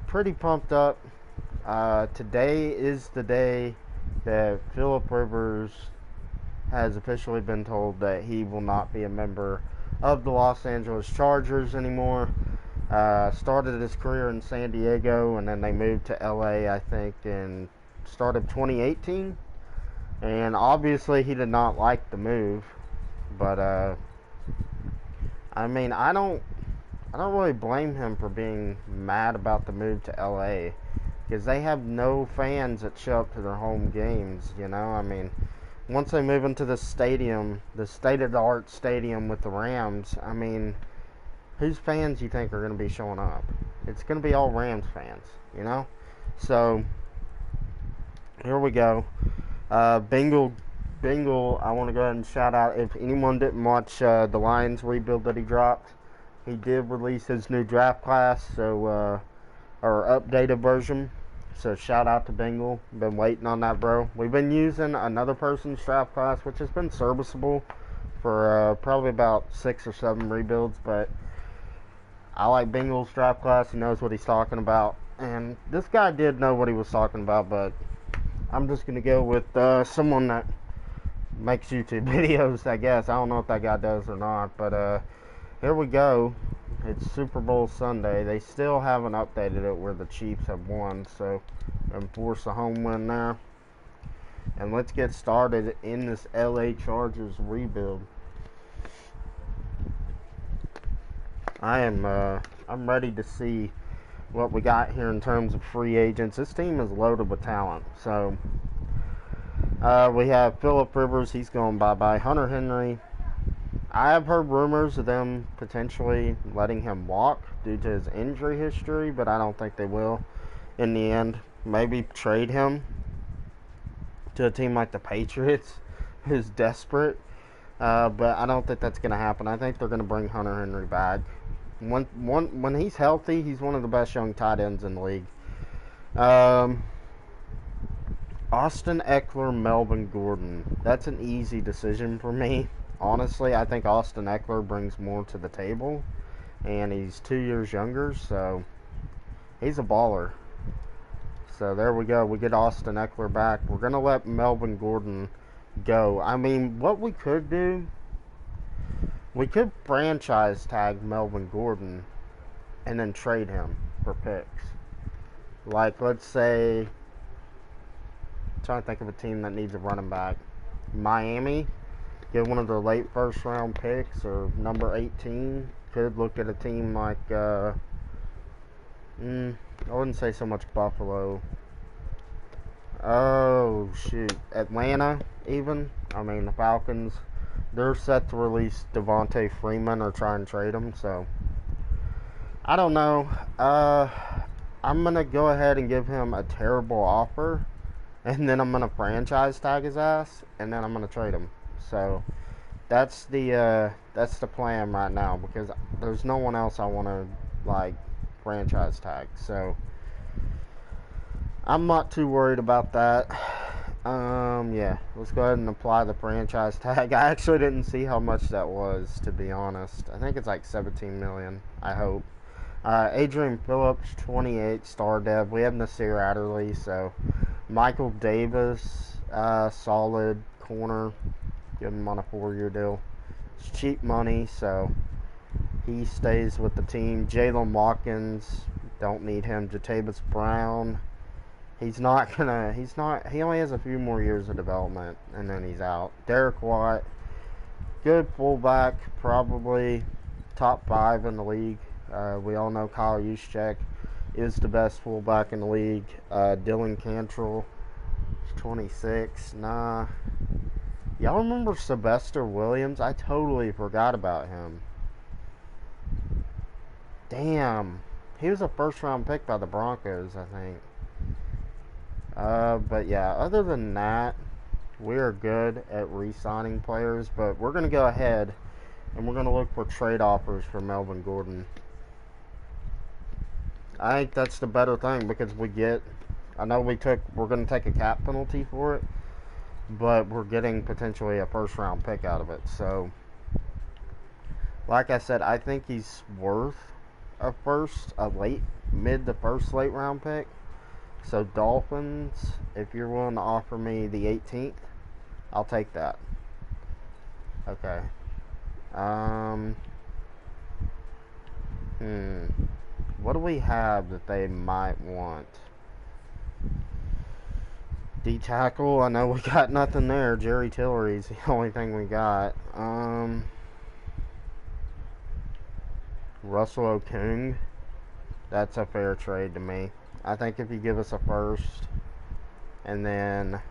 pretty pumped up. Today is the day that Phillip Rivers has officially been told that he will not be a member of the Los Angeles Chargers anymore. Started his career in San Diego, and then they moved to LA, I think, in start of 2018. And obviously he did not like the move, but I mean, I don't really blame him for being mad about the move to LA, because they have no fans that show up to their home games, you know? I mean, once they move into the stadium, the state-of-the-art stadium with the Rams, I mean, whose fans you think are going to be showing up? It's going to be all Rams fans, you know? So, here we go. Bengal, I want to go ahead and shout out, if anyone didn't watch the Lions rebuild that he dropped, he did release his new draft class, so, or updated version. So shout out to Bengal. Been waiting on that, bro. We've been using another person's draft class, which has been serviceable for probably about 6 or 7 rebuilds, but I like Bengal's draft class. He knows what he's talking about. And this guy did know what he was talking about, but I'm just going to go with someone that makes YouTube videos, I guess. I don't know if that guy does or not, but here we go. It's Super Bowl Sunday. They still haven't updated it where the Chiefs have won, so enforce a home win there. And let's get started in this LA Chargers rebuild. I'm ready to see what we got here in terms of free agents. This team is loaded with talent. So we have Phillip Rivers. He's going bye-bye. Hunter Henry. I have heard rumors of them potentially letting him walk due to his injury history, but I don't think they will in the end. Maybe trade him to a team like the Patriots who's desperate, but I don't think that's going to happen. I think they're going to bring Hunter Henry back. When he's healthy, he's one of the best young tight ends in the league. Austin Eckler, Melvin Gordon. That's an easy decision for me. Honestly, I think Austin Eckler brings more to the table, and he's 2 years younger, so he's a baller. So there we go. We get Austin Eckler back. We're going to let Melvin Gordon go. I mean, what we could do, we could franchise tag Melvin Gordon and then trade him for picks. Like, let's say, I'm trying to think of a team that needs a running back. Miami. Get one of their late first round picks or number 18. Could look at a team like, I wouldn't say so much Buffalo. Oh, shoot. Atlanta, even. I mean, the Falcons, they're set to release Devontae Freeman or try and trade him, so I don't know. I'm going to go ahead and give him a terrible offer, and then I'm going to franchise tag his ass, and then I'm going to trade him. So that's the plan right now, because there's no one else I want to like franchise tag. So I'm not too worried about that. Yeah, let's go ahead and apply the franchise tag. I actually didn't see how much that was, to be honest. I think it's like 17 million. I hope. Adrian Phillips, 28, star dev. We have Nasir Adderley. So Michael Davis, solid corner. Give him on a 4-year deal. It's cheap money, so he stays with the team. Jalen Watkins, don't need him. Jatavis Brown, he only has a few more years of development, and then he's out. Derek Watt, good fullback, probably top 5 in the league. We all know Kyle Juszczyk is the best fullback in the league. Dylan Cantrell, 26. Nah. Y'all remember Sylvester Williams? I totally forgot about him. Damn. He was a first-round pick by the Broncos, I think. But yeah, other than that, we are good at re-signing players. But we're going to go ahead, and we're going to look for trade offers for Melvin Gordon. I think that's the better thing, because I know we're going to take a cap penalty for it, but we're getting potentially a first-round pick out of it. So, like I said, I think he's worth a late mid to first late round pick. So Dolphins, if you're willing to offer me the 18th, I'll take that. Okay. What do we have that they might want? D-tackle, I know we got nothing there. Jerry Tillery's the only thing we got. Russell Okung, that's a fair trade to me. I think if you give us a first and then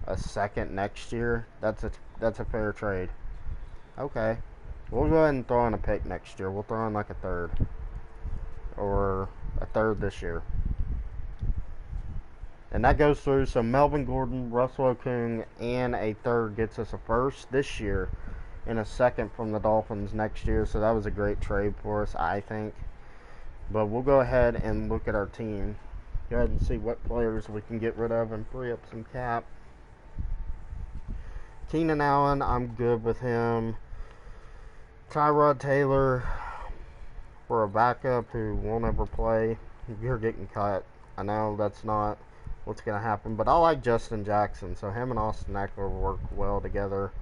a second next year, that's a fair trade. Okay. We'll go ahead and throw in a pick next year. We'll throw in like a third. Or a third this year. And that goes through. So Melvin Gordon, Russell Okung, and a third gets us a first this year and a second from the Dolphins next year. So that was a great trade for us, I think. But we'll go ahead and look at our team. Go ahead and see what players we can get rid of and free up some cap. Keenan Allen, I'm good with him. Tyrod Taylor, for a backup who won't ever play, you're getting cut. I know that's not what's going to happen, but I like Justin Jackson, so him and Austin Eckler work well together.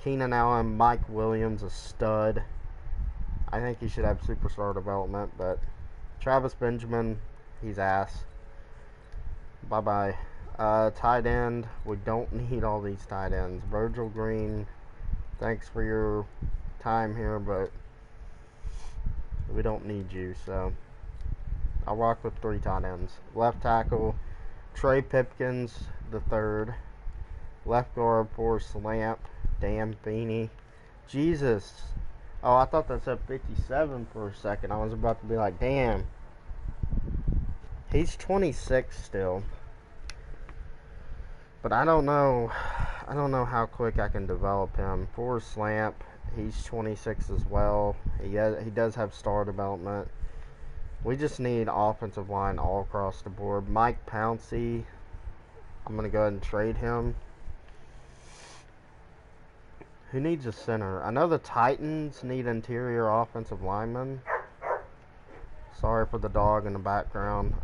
Keenan Allen, Mike Williams, a stud. I think he should have superstar development, but Travis Benjamin, he's ass. Bye-bye. Tight end, we don't need all these tight ends. Virgil Green, thanks for your time here, but we don't need you, so I'll rock with 3 tight ends. Left tackle, Trey Pipkins the third. Left guard, Forrest Lamp. Damn Beanie. Jesus. Oh, I thought that said 57 for a second. I was about to be like, damn. He's 26 still. But I don't know how quick I can develop him. Forrest Lamp, he's 26 as well. He does have star development. We just need offensive line all across the board. Mike Pouncey, I'm going to go ahead and trade him. Who needs a center? I know the Titans need interior offensive linemen. Sorry for the dog in the background.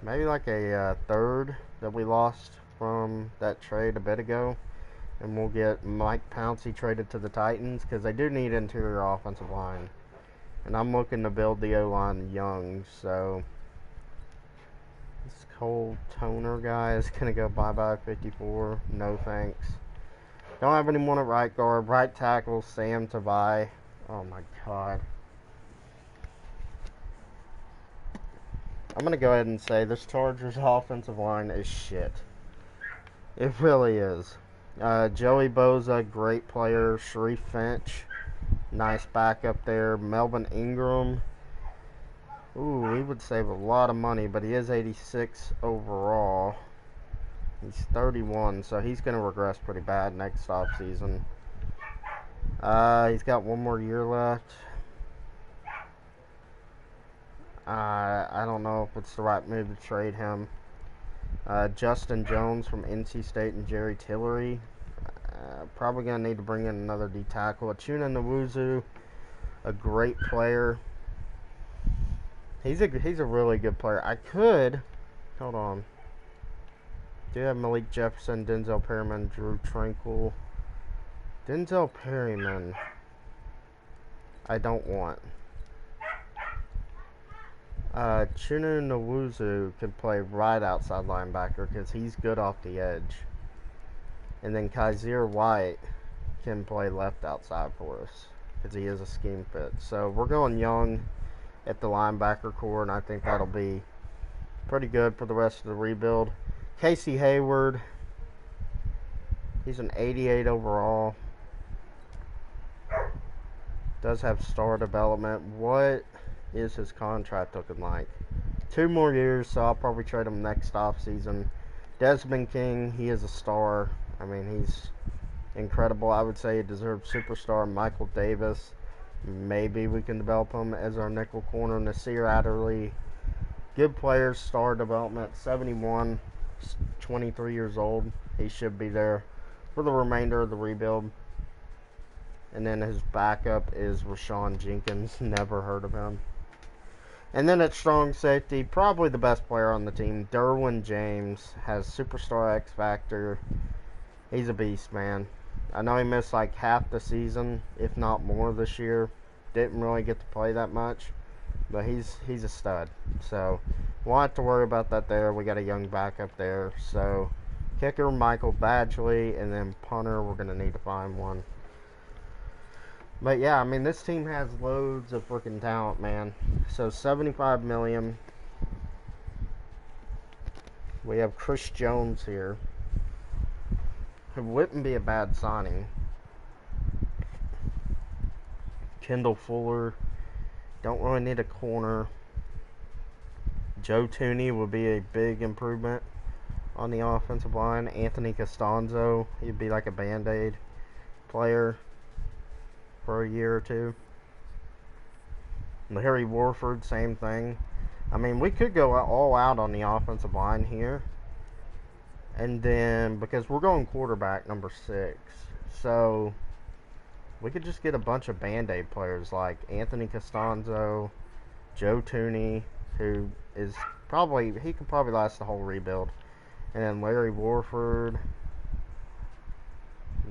Maybe like a third that we lost from that trade a bit ago. And we'll get Mike Pouncey traded to the Titans because they do need interior offensive line. And I'm looking to build the O-line young, so this Cole Toner guy is going to go bye-bye 54. No thanks. Don't have anyone at right guard. Right tackle, Sam Tavai. Oh my god. I'm going to go ahead and say this Chargers offensive line is shit. It really is. Joey Boza, great player. Sharif Finch, nice backup there. Melvin Ingram. Ooh, we would save a lot of money, but he is 86 overall. He's 31, so he's going to regress pretty bad next offseason. He's got 1 more year left. I don't know if it's the right move to trade him. Justin Jones from NC State and Jerry Tillery. Probably going to need to bring in another D-tackle. Achuna Nwuzu, a great player. He's a really good player. I could, hold on. Do have Malik Jefferson, Denzel Perryman, Drew Tranquil. Denzel Perryman, I don't want. Chunu Nwuzu can play right outside linebacker because he's good off the edge. And then Kaiser White can play left outside for us because he is a scheme fit. So we're going young at the linebacker core, and I think that'll be pretty good for the rest of the rebuild. Casey Hayward, he's an 88 overall. Does have star development. What is his contract looking like? 2 more years, so I'll probably trade him next offseason. Desmond King, he is a star. I mean, he's incredible. I would say he deserves superstar. Michael Davis, maybe we can develop him as our nickel corner. Nasir Adderley, good player, star development, 71, 23 years old. He should be there for the remainder of the rebuild. And then his backup is Rashawn Jenkins. Never heard of him. And then at strong safety, probably the best player on the team, Derwin James, has superstar X Factor. He's a beast, man. I know he missed like half the season, if not more, this year. Didn't really get to play that much, but he's a stud. So won't have to worry about that there. We got a young backup there. So kicker Michael Badgley, and then punter we're gonna need to find one. But yeah, I mean, this team has loads of freaking talent, man. So 75 million. We have Chris Jones here. It wouldn't be a bad signing. Kendall Fuller. Don't really need a corner. Joe Tooney would be a big improvement on the offensive line. Anthony Costanzo, he'd be like a Band-Aid player for a year or two. Larry Warford, same thing. I mean, we could go all out on the offensive line here. And then, because we're going quarterback number 6, so we could just get a bunch of Band-Aid players like Anthony Costanzo, Joe Tooney, who is probably, he could probably last the whole rebuild. And then Larry Warford,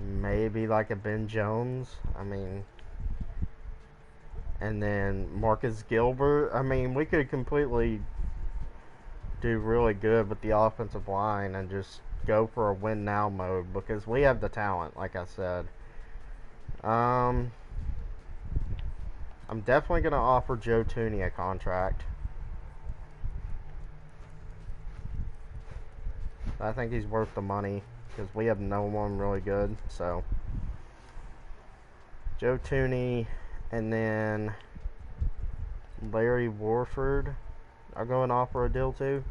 maybe like a Ben Jones. I mean, and then Marcus Gilbert. I mean, we could completely do really good with the offensive line and just go for a win now mode because we have the talent, like I said. I'm definitely going to offer Joe Tooney a contract. I think he's worth the money because we have no one really good. So Joe Tooney, and then Larry Warford are going to offer a deal too.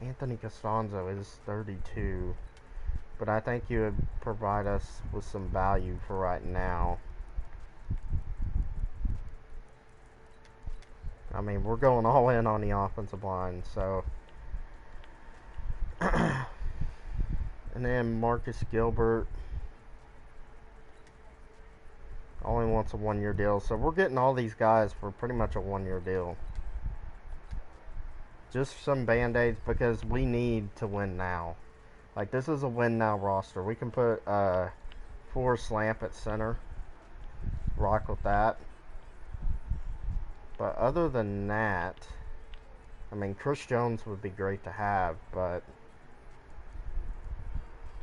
Anthony Costanzo is 32, but I think you would provide us with some value for right now. I mean, we're going all in on the offensive line, so. And then Marcus Gilbert only wants a 1-year deal, so we're getting all these guys for pretty much a 1-year deal. Just some Band-Aids because we need to win now. Like, this is a win now roster. We can put Forrest Lamp at center. Rock with that. But other than that, I mean, Chris Jones would be great to have, but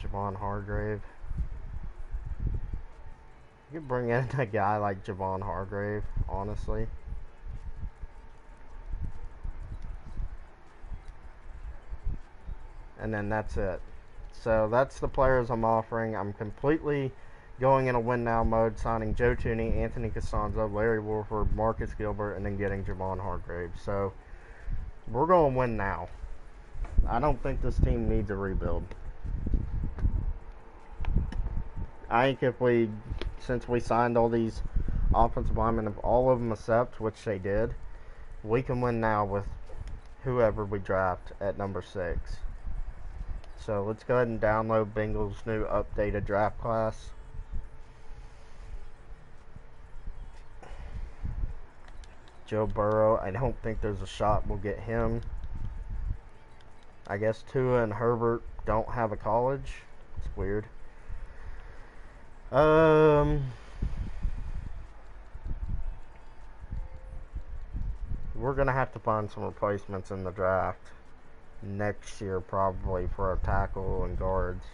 Javon Hargrave. You could bring in a guy like Javon Hargrave, honestly. And then that's it. So that's the players I'm offering. I'm completely going in a win now mode, signing Joe Tooney, Anthony Costanzo, Larry Warford, Marcus Gilbert, and then getting Javon Hargrave. So we're going to win now. I don't think this team needs a rebuild. I think if we, since we signed all these offensive linemen, if all of them accept, which they did, we can win now with whoever we draft at number 6. So let's go ahead and download Bengals' new updated draft class. Joe Burrow, I don't think there's a shot we'll get him. I guess Tua and Herbert don't have a college. It's weird. We're gonna have to find some replacements in the draft next year, probably, for our tackle and guards.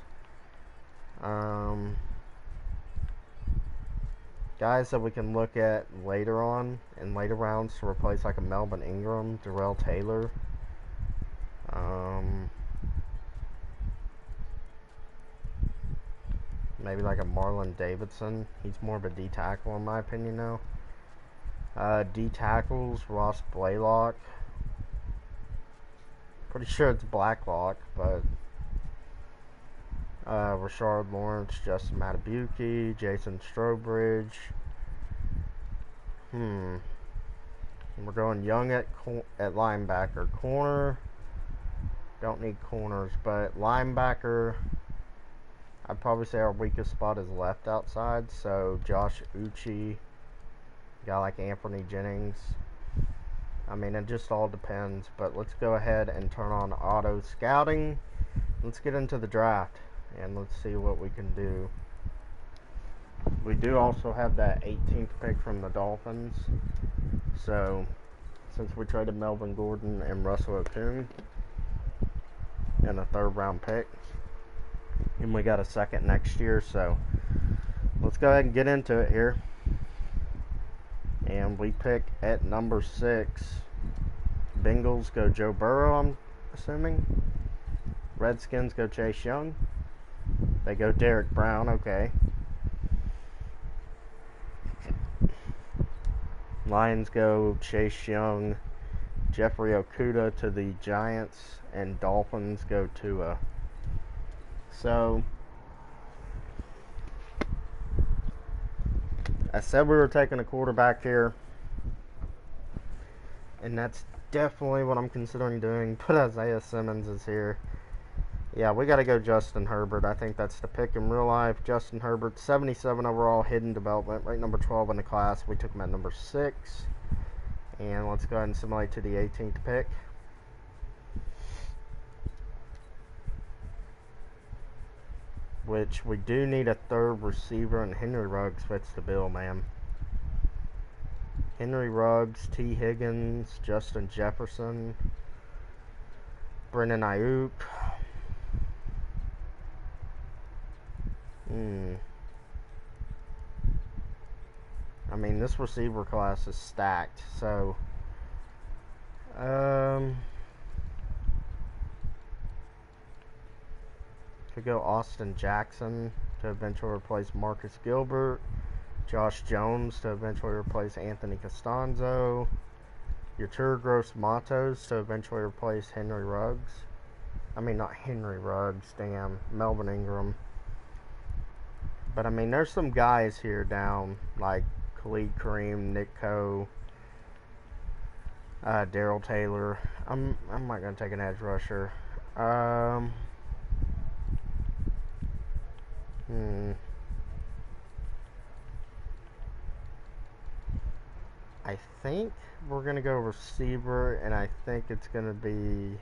Guys that we can look at later on in later rounds to replace, like a Melvin Ingram, Darrell Taylor. Maybe like a Marlon Davidson. He's more of a D tackle in my opinion now. D tackles, Ross Blaylock. Pretty sure it's Blacklock, but Rashard Lawrence, Justin Matabuki, Jason Strobridge. We're going young at linebacker. Corner, Don't need corners, but linebacker, I'd probably say our weakest spot is left outside. So Josh Uche, guy like Anthony Jennings. I mean, it just all depends. But let's go ahead and turn on auto scouting. Let's get into the draft and let's see what we can do. We do also have that 18th pick from the Dolphins. So since we traded Melvin Gordon and Russell Okung and a 3rd round pick, and we got a 2nd next year, so let's go ahead and get into it here. And we pick at number 6. Bengals go Joe Burrow, I'm assuming. Redskins go Chase Young. They go Derek Brown, okay. Lions go Chase Young, Jeffrey Okudah to the Giants, and Dolphins go Tua. So, I said we were taking a quarterback here, and that's definitely what I'm considering doing, but Isaiah Simmons is here. Yeah, we got to go Justin Herbert. I think that's the pick in real life. Justin Herbert, 77 overall, hidden development, right number 12 in the class. We took him at number 6. And let's go ahead and simulate to the 18th pick. Which we do need a 3rd receiver, and Henry Ruggs fits the bill, man. Henry Ruggs, T. Higgins, Justin Jefferson, Brendan Ayuk. I mean, this receiver class is stacked, so could go Austin Jackson to eventually replace Marcus Gilbert, Josh Jones to eventually replace Anthony Costanzo, Yetur Gross-Matos to eventually replace Henry Ruggs. I mean, not Henry Ruggs, damn, Melvin Ingram. But I mean, there's some guys here down, like Khalid Kareem, Nick Coe, Daryl Taylor. I'm not gonna take an edge rusher. I think we're gonna go receiver, and I think it's gonna be.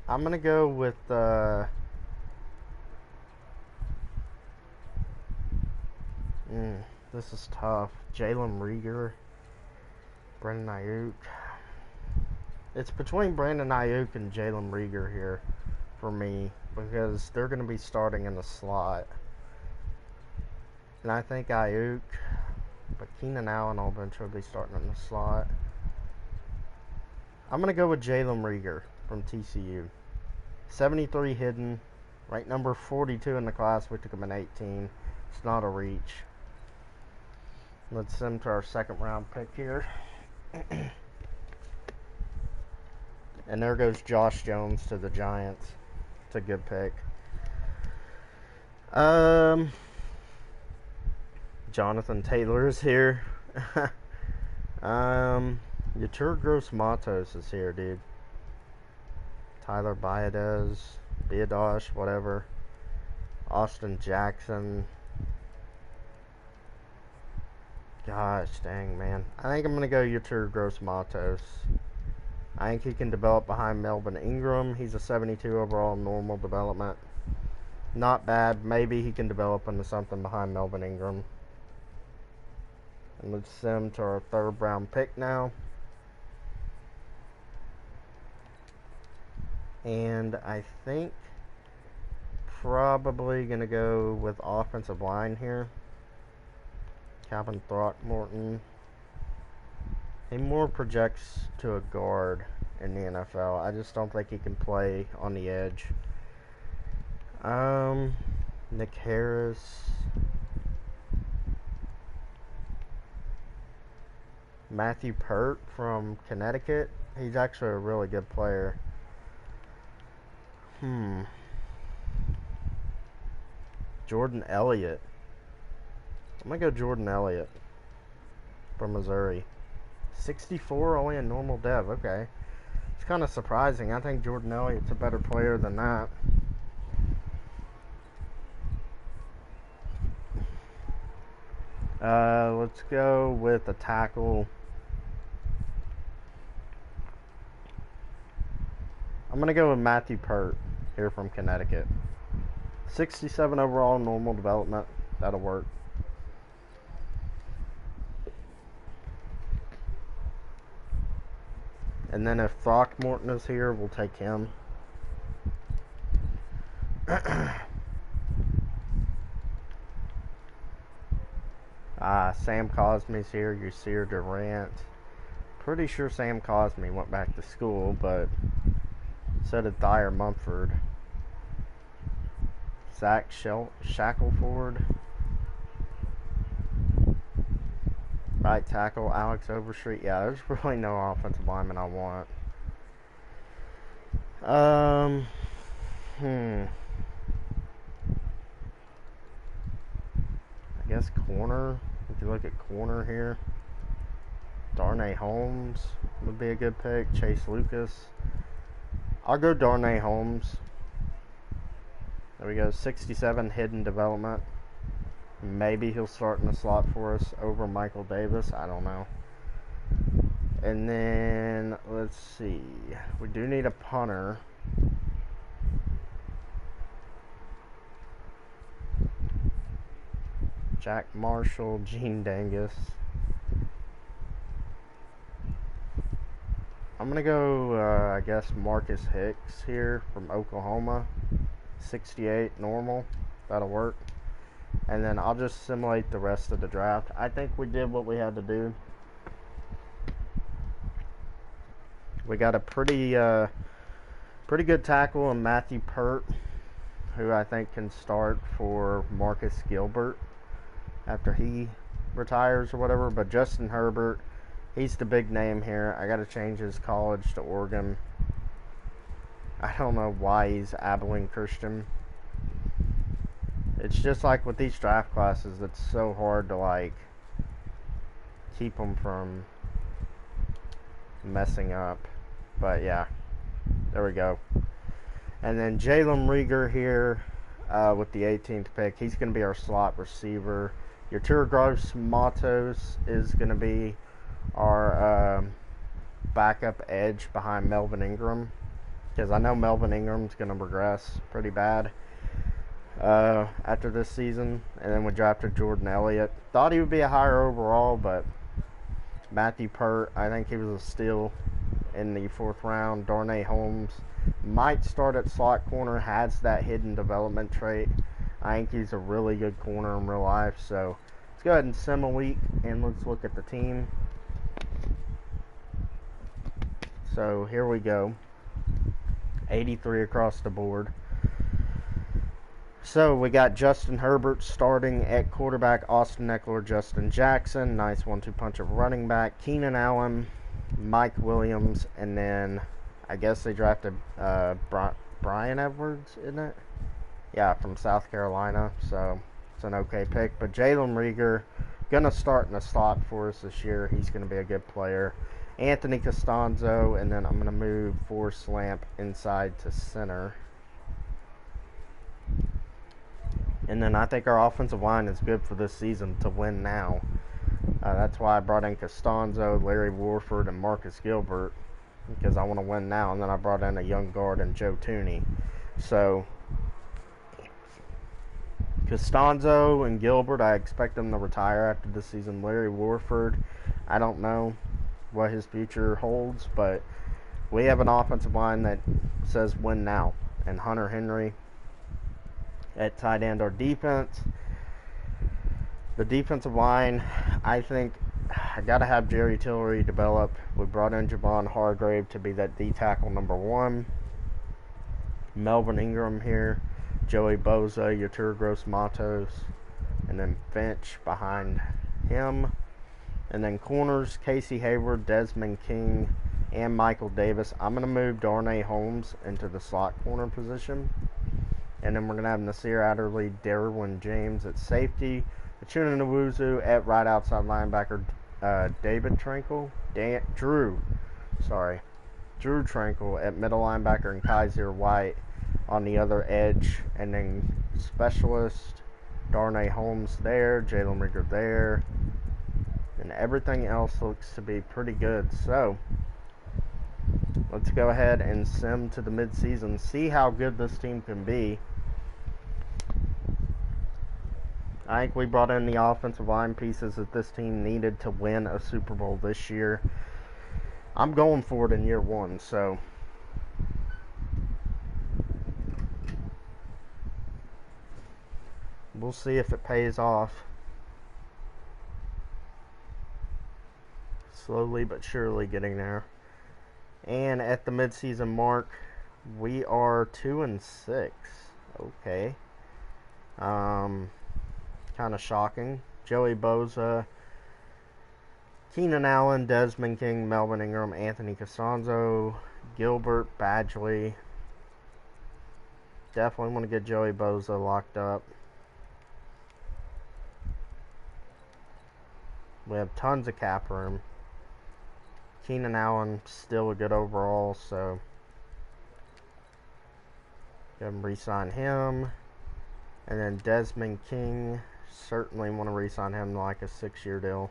I'm gonna go with this is tough. Jalen Reagor, Brandon Ayuk. It's between Brandon Ayuk and Jalen Reagor here for me, because they're going to be starting in the slot. And I think Ayuk, but Keenan Allen will eventually be starting in the slot. I'm going to go with Jalen Reagor from TCU. 73 hidden, right number 42 in the class. We took him at 18. It's not a reach. Let's send to our 2nd round pick here. And there goes Josh Jones to the Giants. It's a good pick. Jonathan Taylor is here. Yetur Gross-Matos is here, dude. Tyler Biadasz, whatever. Austin Jackson. Gosh dang, man. I think I'm going to go Yetur Gross-Matos. I think he can develop behind Melvin Ingram. He's a 72 overall normal development. Not bad. Maybe he can develop into something behind Melvin Ingram. And let's send him to our 3rd round pick now. And I think probably going to go with offensive line here. Calvin Throckmorton. He more projects to a guard in the NFL. I just don't think he can play on the edge. Nick Harris. Matthew Pert from Connecticut. He's actually a really good player. Jordan Elliott. I'm going to go Jordan Elliott from Missouri. 64, only a normal dev. Okay. It's kind of surprising. I think Jordan Elliott's a better player than that. Let's go with a tackle. I'm going to go with Matthew Pert here from Connecticut. 67 overall, normal development. That'll work. And then if Throckmorton is here, we'll take him. Sam Cosme's here. Yasir Durant. Pretty sure Sam Cosme went back to school, but so did Thayer Mumford. Zach Shackelford. Right tackle, Alex Overstreet. Yeah, there's really no offensive lineman I want. I guess corner. If you look at corner here, Darnay Holmes would be a good pick. Chase Lucas. I'll go Darnay Holmes. There we go. 67 hidden development. Maybe he'll start in the slot for us over Michael Davis. I don't know. And then, let's see. We do need a punter. Jack Marshall, Gene Dangus. I'm going to go, I guess, Marcus Hicks here from Oklahoma. 68, normal. That'll work. And then I'll just simulate the rest of the draft. I think we did what we had to do. We got a pretty good tackle in Matthew Pert, who I think can start for Marcus Gilbert after he retires or whatever. But Justin Herbert, he's the big name here. I got to change his college to Oregon. I don't know why he's Abilene Christian. It's just like with these draft classes, it's so hard to like keep them from messing up. But yeah, there we go. And then Jalen Rieger here with the 18th pick. He's going to be our slot receiver. Your Turgros Matos is going to be our backup edge behind Melvin Ingram, because I know Melvin Ingram's going to regress pretty bad after this season. And then we drafted Jordan Elliott. Thought he would be a higher overall, but Matthew Pert, I think he was a steal in the 4th round. Darnay Holmes might start at slot corner, has that hidden development trait. I think he's a really good corner in real life. So let's go ahead and sim a week and let's look at the team. So here we go. 83 across the board. So we got Justin Herbert starting at quarterback, Austin Eckler, Justin Jackson. Nice 1-2 punch of running back. Keenan Allen, Mike Williams, and then I guess they drafted Brian Edwards, isn't it? Yeah, from South Carolina. So it's an okay pick. But Jalen Rieger, gonna start in the slot for us this year. He's gonna be a good player. Anthony Costanzo, and then I'm gonna move Forrest Lamp inside to center. And then I think our offensive line is good for this season to win now. That's why I brought in Costanzo, Larry Warford, and Marcus Gilbert, because I want to win now. And then I brought in a young guard and Joe Tooney. So Costanzo and Gilbert, I expect them to retire after this season. Larry Warford, I don't know what his future holds, but we have an offensive line that says win now. And Hunter Henry at tight end. Our defense, the defensive line, I think I got to have Jerry Tillery develop. We brought in Javon Hargrave to be that D tackle number 1. Melvin Ingram here, Joey Boza, Yatur Gross Matos, and then Finch behind him. And then corners, Casey Hayward, Desmond King, and Michael Davis. I'm going to move Darnay Holmes into the slot corner position. And then we're going to have Nasir Adderley, Derwin James at safety, Achuna Nwuzu at right outside linebacker, David Tranquil, Drew Drew Tranquil at middle linebacker and Kaiser White on the other edge. And then specialist, Darnay Holmes there, Jalen Rieger there. And everything else looks to be pretty good. So, let's go ahead and sim to the midseason. See how good this team can be. I think we brought in the offensive line pieces that this team needed to win a Super Bowl this year. I'm going for it in year one, so we'll see if it pays off. Slowly but surely getting there. And at the midseason mark, we are 2-6. Okay. Kind of shocking. Joey Bosa, Keenan Allen, Desmond King, Melvin Ingram, Anthony Costanzo, Gilbert, Badgley. Definitely want to get Joey Bosa locked up. We have tons of cap room. Keenan Allen, still a good overall, so go ahead and re-sign him. And then Desmond King, certainly want to re-sign him like a 6-year deal.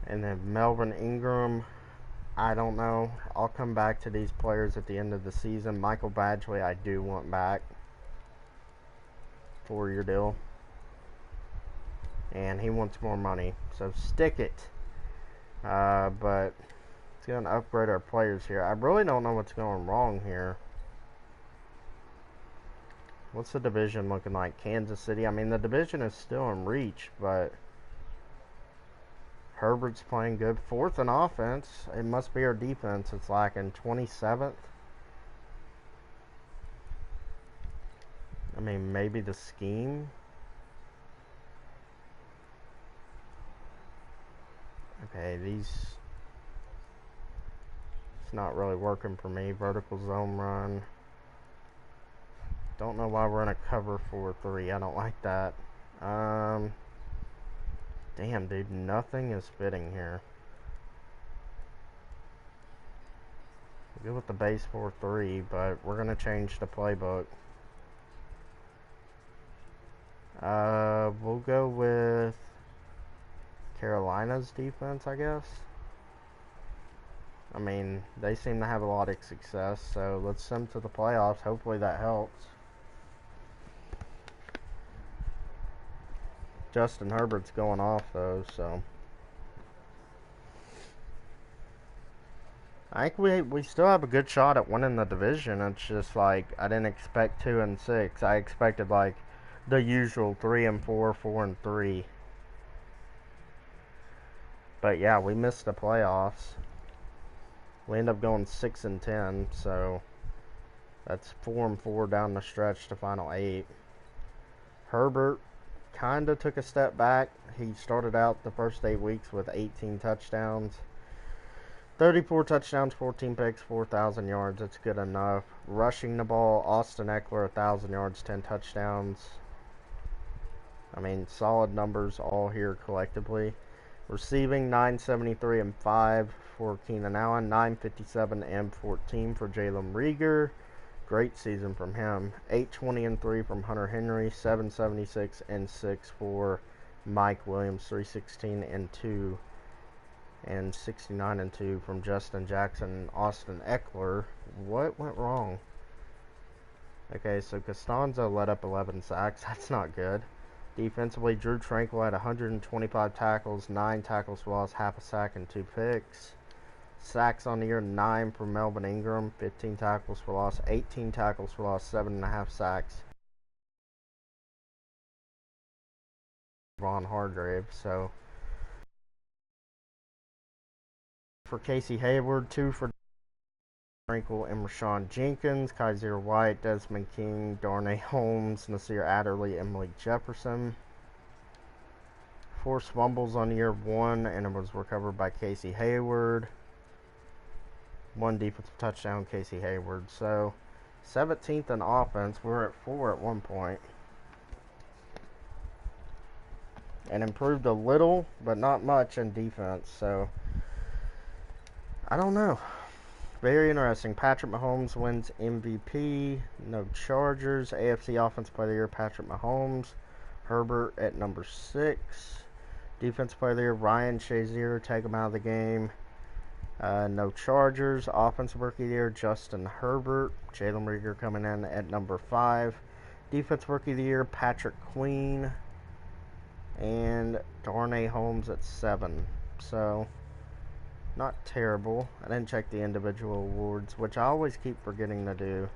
And then Melvin Ingram, I don't know. I'll come back to these players at the end of the season. Michael Badgley, I do want back. 4-year deal. And he wants more money, so stick it. But it's going to upgrade our players here. I really don't know what's going wrong here. What's the division looking like? Kansas City. I mean, the division is still in reach, but Herbert's playing good. 4th in offense. It must be our defense. It's lacking 27th. I mean, maybe the scheme. Okay, it's not really working for me. Vertical zone run. Don't know why we're in a cover 4-3. I don't like that. Damn, dude, nothing is fitting here. We'll go with the base 4-3, but we're going to change the playbook. We'll go with Carolina's defense, I guess. I mean, they seem to have a lot of success, so let's send them to the playoffs. Hopefully that helps. Justin Herbert's going off, though, so I think we still have a good shot at winning the division. It's just like I didn't expect 2-6. I expected like the usual 3-4, 4-3. But yeah, we missed the playoffs. We end up going 6-10, so that's 4-4 down the stretch to final 8. Herbert kind of took a step back. He started out the first 8 weeks with 18 touchdowns. 34 touchdowns, 14 picks, 4,000 yards. That's good enough. Rushing the ball, Austin Eckler, 1,000 yards, 10 touchdowns. I mean, solid numbers all here collectively. Receiving, 973 and 5 for Keenan Allen, 957 and 14 for Jalen Rieger. Great season from him. 820 and 3 from Hunter Henry, 776 and 6 for Mike Williams, 316 and 2, and 69 and 2 from Justin Jackson and Austin Eckler. What went wrong? Okay, so Costanzo let up 11 sacks. That's not good. Defensively, Drew Tranquil had 125 tackles, 9 tackles for loss, half a sack, and 2 picks. Sacks on the year, 9 for Melvin Ingram, 15 tackles for loss, 18 tackles for loss, 7.5 sacks. Von Hargrave, so for Casey Hayward, 2 for Tranquil and Rashawn Jenkins, Kaiser White, Desmond King, Darnay Holmes, Nasir Adderley, and Malik Jefferson. 4 fumbles on year 1, and it was recovered by Casey Hayward. 1 defensive touchdown, Casey Hayward. So, 17th in offense. We were at 4 at one point. and improved a little, but not much in defense. So, I don't know. Very interesting. Patrick Mahomes wins MVP. No Chargers. AFC Offensive Player of the Year, Patrick Mahomes. Herbert at number 6. Defensive Player of the Year, Ryan Shazier. Take him out of the game. No Chargers. Offensive Rookie of the Year, Justin Herbert. Jalen Reagor coming in at number 5. Defensive Rookie of the Year, Patrick Queen. And Darnay Holmes at 7. So, not terrible. I didn't check the individual awards, which I always keep forgetting to do.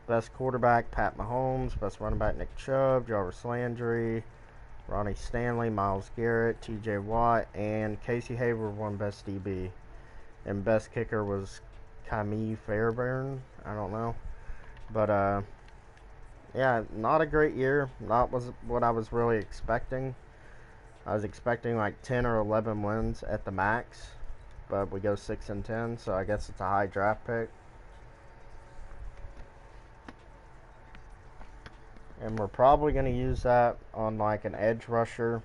Best quarterback, Pat Mahomes. Best running back, Nick Chubb. Jarvis Landry. Ronnie Stanley, Myles Garrett, T.J. Watt, and Casey Hayward won Best DB. And Best Kicker was Kami Fairbairn. I don't know. But, yeah, not a great year. Not what I was really expecting. I was expecting like 10 or 11 wins at the max. But we go 6-10, so I guess it's a high draft pick. And we're probably going to use that on like an edge rusher.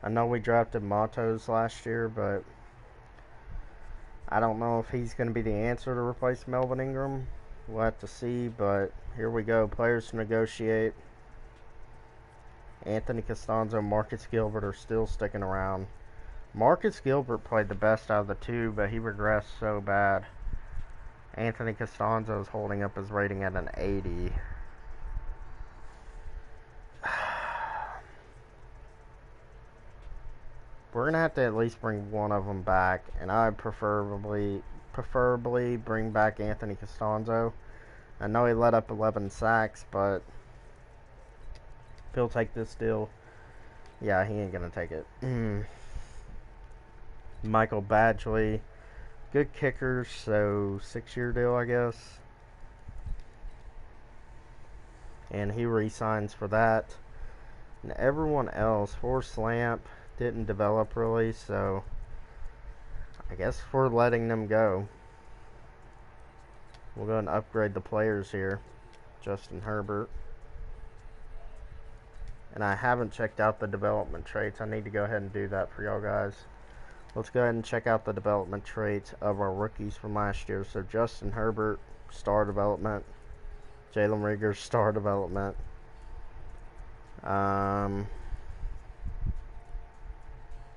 I know we drafted Matos last year, but I don't know if he's going to be the answer to replace Melvin Ingram. We'll have to see, but here we go. Players to negotiate. Anthony Costanzo and Marcus Gilbert are still sticking around. Marcus Gilbert played the best out of the two, but he regressed so bad. Anthony Costanzo is holding up his rating at an 80. We're going to have to at least bring one of them back, and I'd preferably bring back Anthony Costanzo. I know he let up 11 sacks, but if he'll take this deal, yeah, he ain't going to take it. Michael Badgley, good kicker, so 6-year deal, I guess. And he re-signs for that. And everyone else, Forrest Lamp, didn't develop really, so I guess we're letting them go. We'll go and upgrade the players here. Justin Herbert. And I haven't checked out the development traits. I need to go ahead and do that for y'all guys. Let's go ahead and check out the development traits of our rookies from last year. So Justin Herbert, star development. Jalen Reagor, star development.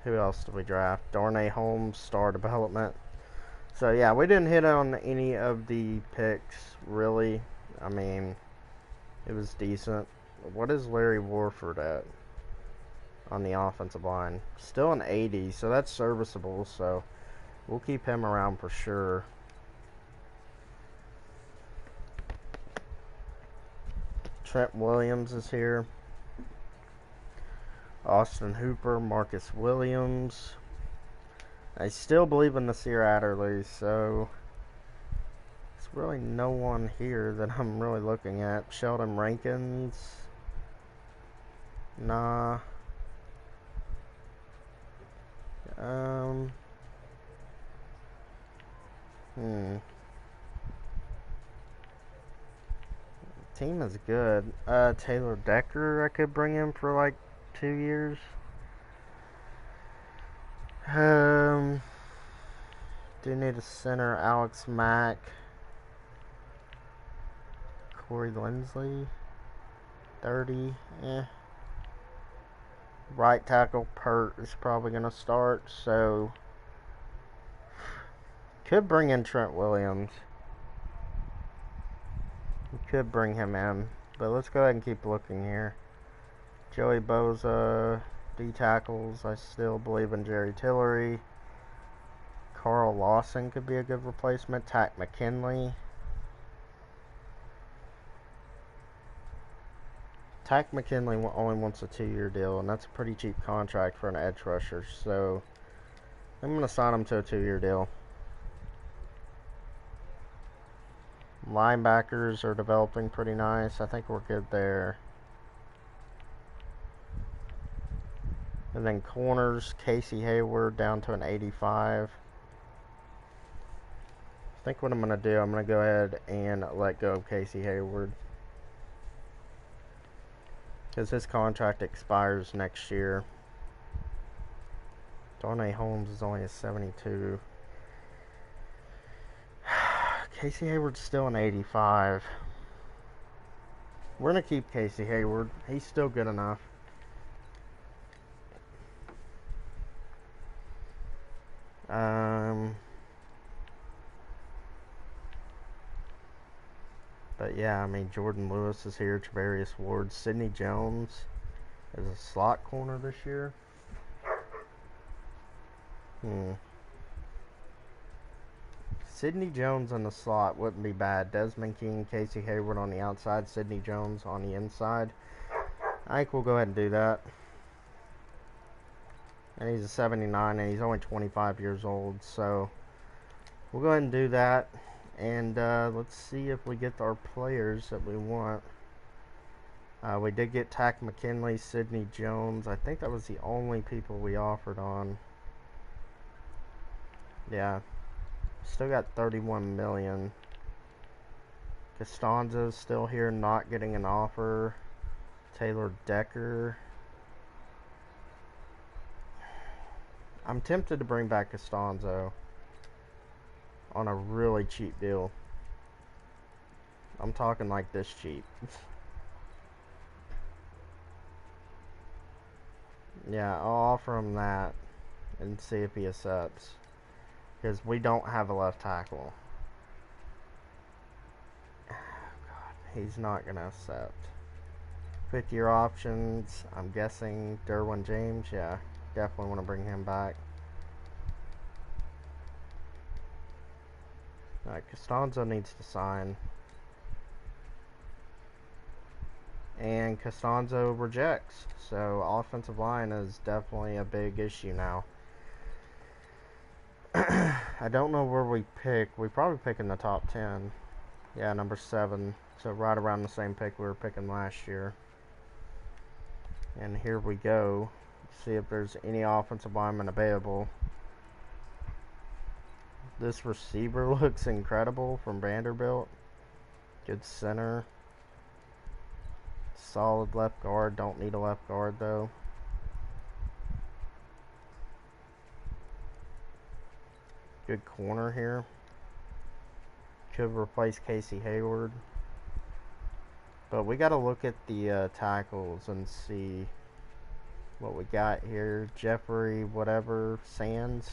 Who else did we draft? Darnay Holmes, star development. So, yeah, we didn't hit on any of the picks, really. I mean, it was decent. What is Larry Warford at on the offensive line? Still an 80, so that's serviceable. So, we'll keep him around for sure. Trent Williams is here. Austin Hooper, Marcus Williams. I still believe in Nasir Adderley, so there's really no one here that I'm really looking at. Sheldon Rankins. Nah. Team is good. Taylor Decker I could bring in for like 2 years. Do need a center. Alex Mack. Corey Lindsley. 30. Right tackle Pert is probably going to start, so could bring in Trent Williams. We could bring him in, but let's go ahead and keep looking here. Joey Bosa, D tackles. I still believe in Jerry Tillery. Carl Lawson could be a good replacement. Tack McKinley. Tack McKinley only wants a 2-year deal, and that's a pretty cheap contract for an edge rusher. So I'm going to sign him to a 2-year deal. Linebackers are developing pretty nice. I think we're good there. And then corners, Casey Hayward down to an 85. I think what I'm going to do, I'm going to go ahead and let go of Casey Hayward. because his contract expires next year. Darnay Holmes is only a 72. Casey Hayward's still an 85. We're going to keep Casey Hayward. He's still good enough. But yeah, I mean, Jordan Lewis is here, Travarius Ward, Sidney Jones is a slot corner this year. Sidney Jones in the slot wouldn't be bad. Desmond King, Casey Hayward on the outside, Sidney Jones on the inside. I think we'll go ahead and do that. And he's a 79, and he's only 25 years old, so we'll go ahead and do that. And let's see if we get our players that we want. We did get Tack McKinley, Sidney Jones. I think that was the only people we offered on. Yeah. Still got 31 million. Costanzo's still here, not getting an offer. Taylor Decker. I'm tempted to bring back Costanzo on a really cheap deal. I'm talking like this cheap. Yeah, I'll offer him that and see if he accepts. Because we don't have a left tackle. Oh, God, he's not going to accept. 5th-year options, I'm guessing Derwin James. Yeah, definitely want to bring him back. Alright, Costanzo needs to sign. And Costanzo rejects. So offensive line is definitely a big issue now. I don't know where we pick. We probably pick in the top 10. Yeah, number 7. So right around the same pick we were picking last year. And here we go. See if there's any offensive lineman available. This receiver looks incredible from Vanderbilt. Good center. Solid left guard. Don't need a left guard though. Good corner here. Could replace Casey Hayward. But we got to look at the tackles and see what we got here. Jeffrey whatever Sands.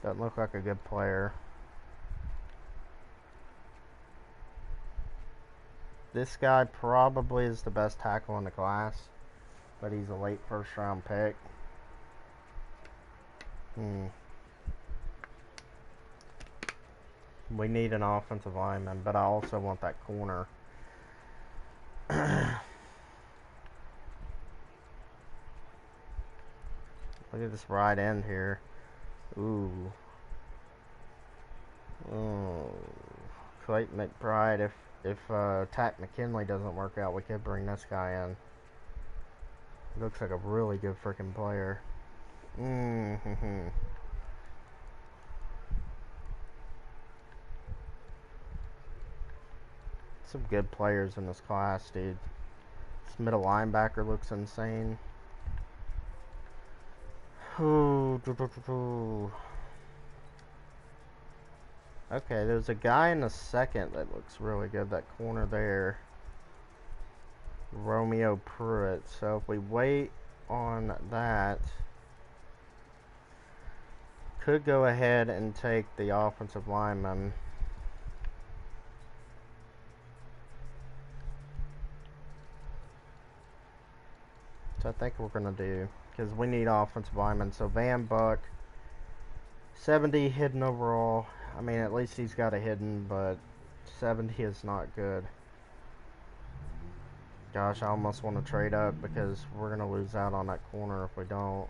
Doesn't look like a good player. This guy probably is the best tackle in the class. But he's a late first round pick. We need an offensive lineman, but I also want that corner. Look at this right end here. Ooh. Oh. Clayton McBride. If Tack McKinley doesn't work out, we could bring this guy in. He looks like a really good freaking player. Some good players in this class, dude. This middle linebacker looks insane. Okay, there's a guy in the second that looks really good. That corner there. Romeo Pruitt. So if we wait on that, could go ahead and take the offensive lineman. So I think we're going to do, because we need offensive linemen. So Van Buck, 70 hidden overall. I mean, at least he's got a hidden, but 70 is not good. Gosh, I almost want to trade up because we're going to lose out on that corner if we don't.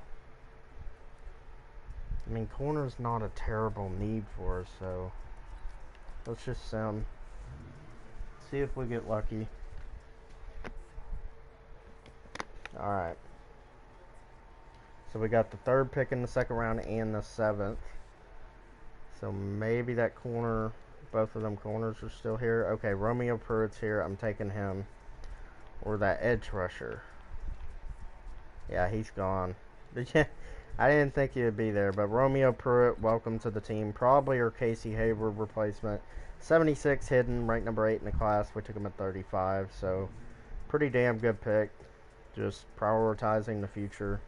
I mean, corner's not a terrible need for us, so let's just see if we get lucky. Alright. So we got the 3rd pick in the 2nd round and the 7th. So maybe that corner, both of them corners are still here. Okay, Romeo Pruitt's here. I'm taking him. Or that edge rusher. Yeah, he's gone. I didn't think he'd be there, but Romeo Pruitt, welcome to the team. Probably our Casey Hayward replacement. 76 hidden, ranked number 8 in the class. We took him at 35, so pretty damn good pick. Just prioritizing the future.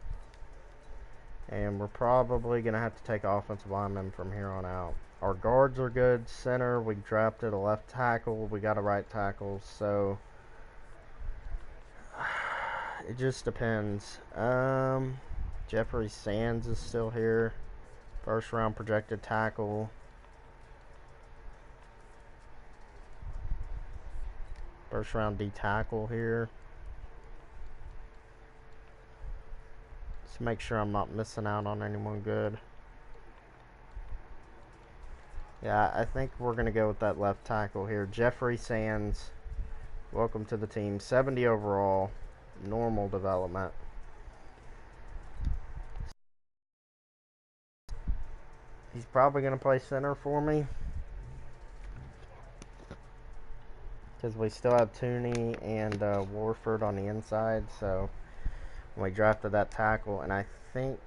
And we're probably going to have to take offensive linemen from here on out. Our guards are good. Center, we drafted a left tackle. We got a right tackle, so it just depends. Jeffrey Sands is still here. First round projected tackle. First round D tackle here. Just make sure I'm not missing out on anyone good. Yeah, I think we're going to go with that left tackle here. Jeffrey Sands, welcome to the team. 70 overall, normal development. He's probably going to play center for me, because we still have Tooney and Warford on the inside. So we drafted that tackle, and I think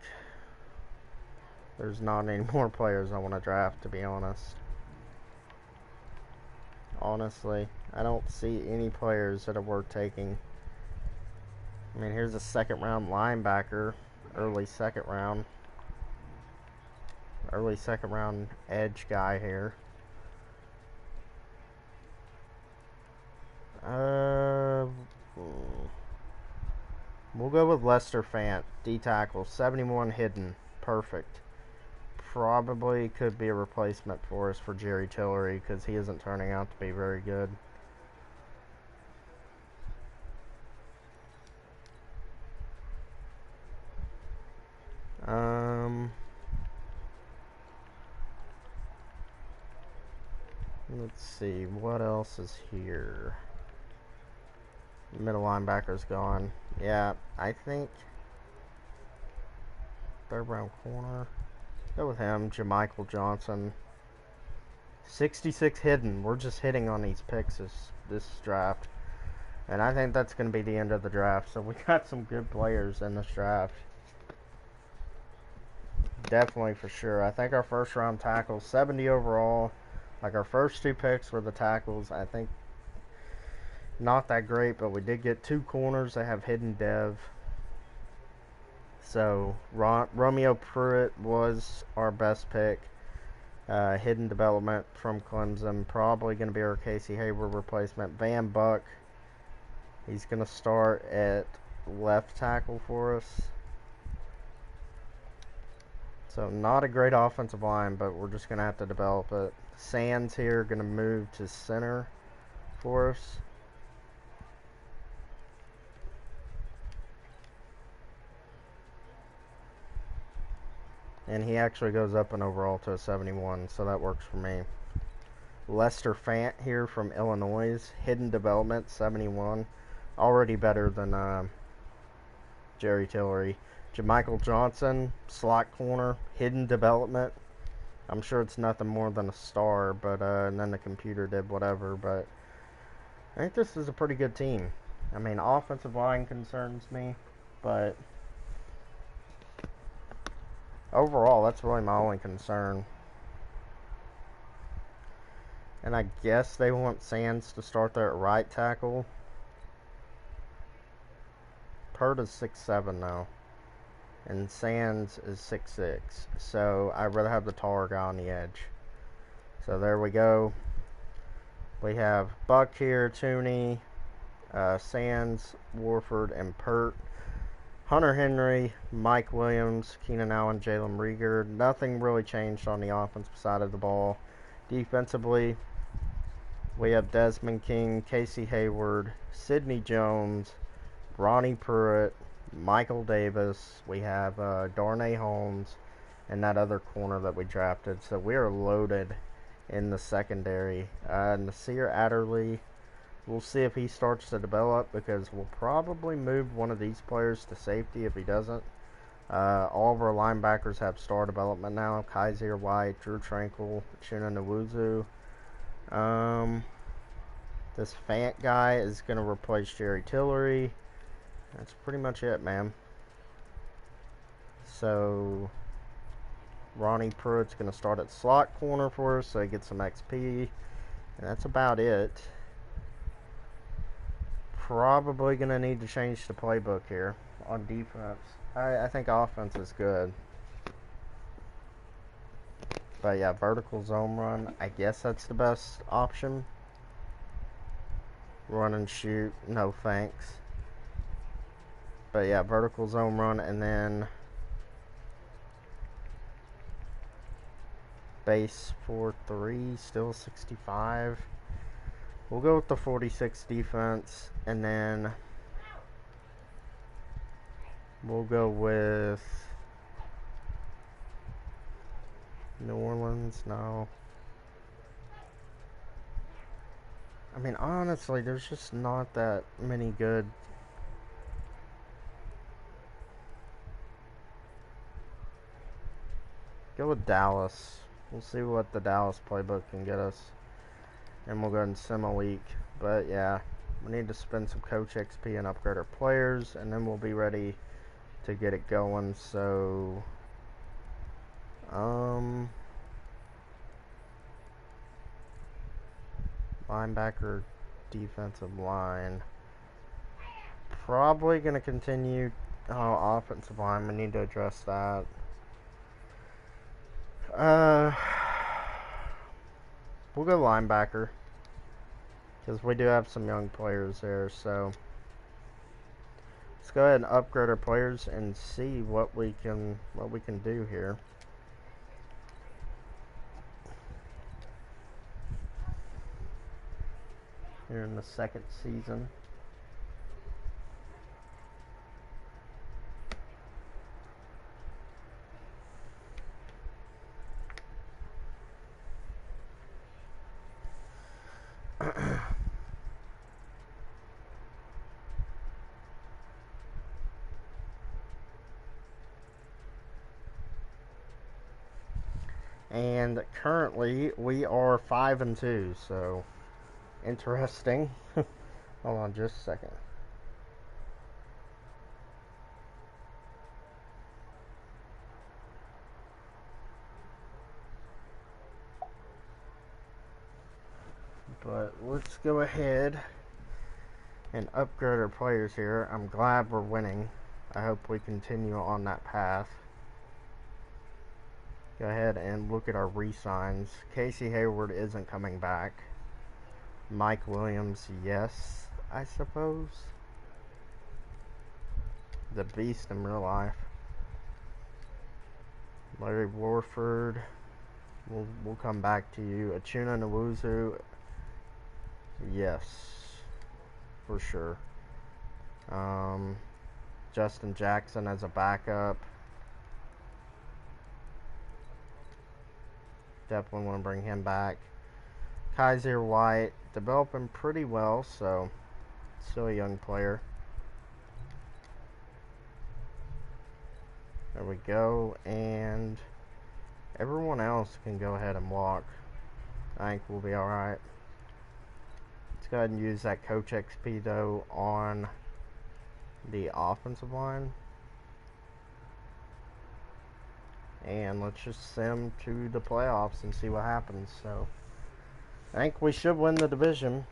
there's not any more players I want to draft, to be honest. Honestly, I don't see any players that are worth taking. I mean, here's a second round linebacker, early second round edge guy here. We'll go with Lester Fant, D tackle, 71 hidden, perfect. Probably could be a replacement for us for Jerry Tillery, because he isn't turning out to be very good. Let's see, what else is here? Middle linebacker's gone. Yeah, I think third round corner. Go with him, Jamichael Johnson. 66 hidden. We're just hitting on these picks this draft. And I think that's going to be the end of the draft. So we got some good players in this draft. Definitely for sure. I think our first round tackles, 70 overall. Like our first two picks were the tackles. I think not that great, but we did get two corners that have hidden dev. So Romeo Pruitt was our best pick. Hidden development from Clemson. Probably going to be our Casey Hayward replacement. Van Buck. He's going to start at left tackle for us. So not a great offensive line, but we're just going to have to develop it. Sands here going to move to center for us. And he actually goes up in overall to a 71, so that works for me. Lester Fant here from Illinois. Hidden development, 71. Already better than Jerry Tillery. Jamichael Johnson, slot corner, hidden development. I'm sure it's nothing more than a star, but and then the computer did whatever. But I think this is a pretty good team. I mean, offensive line concerns me, but overall, that's really my only concern. And I guess they want Sands to start there at right tackle. Pert is 6'7" now. And Sands is 6'6". So I'd rather have the taller guy on the edge. So there we go. We have Buck here, Tooney, Sands, Warford, and Pert. Hunter Henry, Mike Williams, Keenan Allen, Jalen Rieger. Nothing really changed on the offensive side of the ball. Defensively, we have Desmond King, Casey Hayward, Sidney Jones, Ronnie Pruitt, Michael Davis. We have Darnay Holmes and that other corner that we drafted. So we are loaded in the secondary. Nasir Adderley, we'll see if he starts to develop, because we'll probably move one of these players to safety if he doesn't. All of our linebackers have star development now. Kaiser White, Drew Tranquil, Chuna Nwuzu. This Fant guy is going to replace Jerry Tillery. That's pretty much it, man. So Ronnie Pruitt's going to start at slot corner for us, so he gets some XP. And that's about it. Probably going to need to change the playbook here on defense. I think offense is good. But yeah, vertical zone run, I guess that's the best option. Run and shoot, no thanks. But yeah, vertical zone run, and then base 4-3, still 65. We'll go with the 46 defense, and then we'll go with New Orleans. No. I mean, honestly, there's just not that many good. Go with Dallas. We'll see what the Dallas playbook can get us. And we'll go ahead and sim a week. But yeah, we need to spend some coach XP and upgrade our players, and then we'll be ready to get it going. So linebacker, defensive line, probably going to continue. Offensive line, we need to address that. We'll go linebacker because we do have some young players there. So let's go ahead and upgrade our players and see what we can do here. Here in the second season. And currently we are 5-2, so interesting. Hold on just a second. But let's go ahead and upgrade our players here. I'm glad we're winning. I hope we continue on that path. Go ahead and look at our re-signs. Casey Hayward isn't coming back. Mike Williams, yes, I suppose. The beast in real life. Larry Warford, we'll come back to you. Achuna Nwuzu, yes, for sure. Justin Jackson as a backup. Definitely want to bring him back. Kaiser White, developing pretty well, so still a young player. There we go, and everyone else can go ahead and walk. I think we'll be alright. Let's go ahead and use that coach XP though on the offensive line. And let's just sim to the playoffs and see what happens. So I think we should win the division.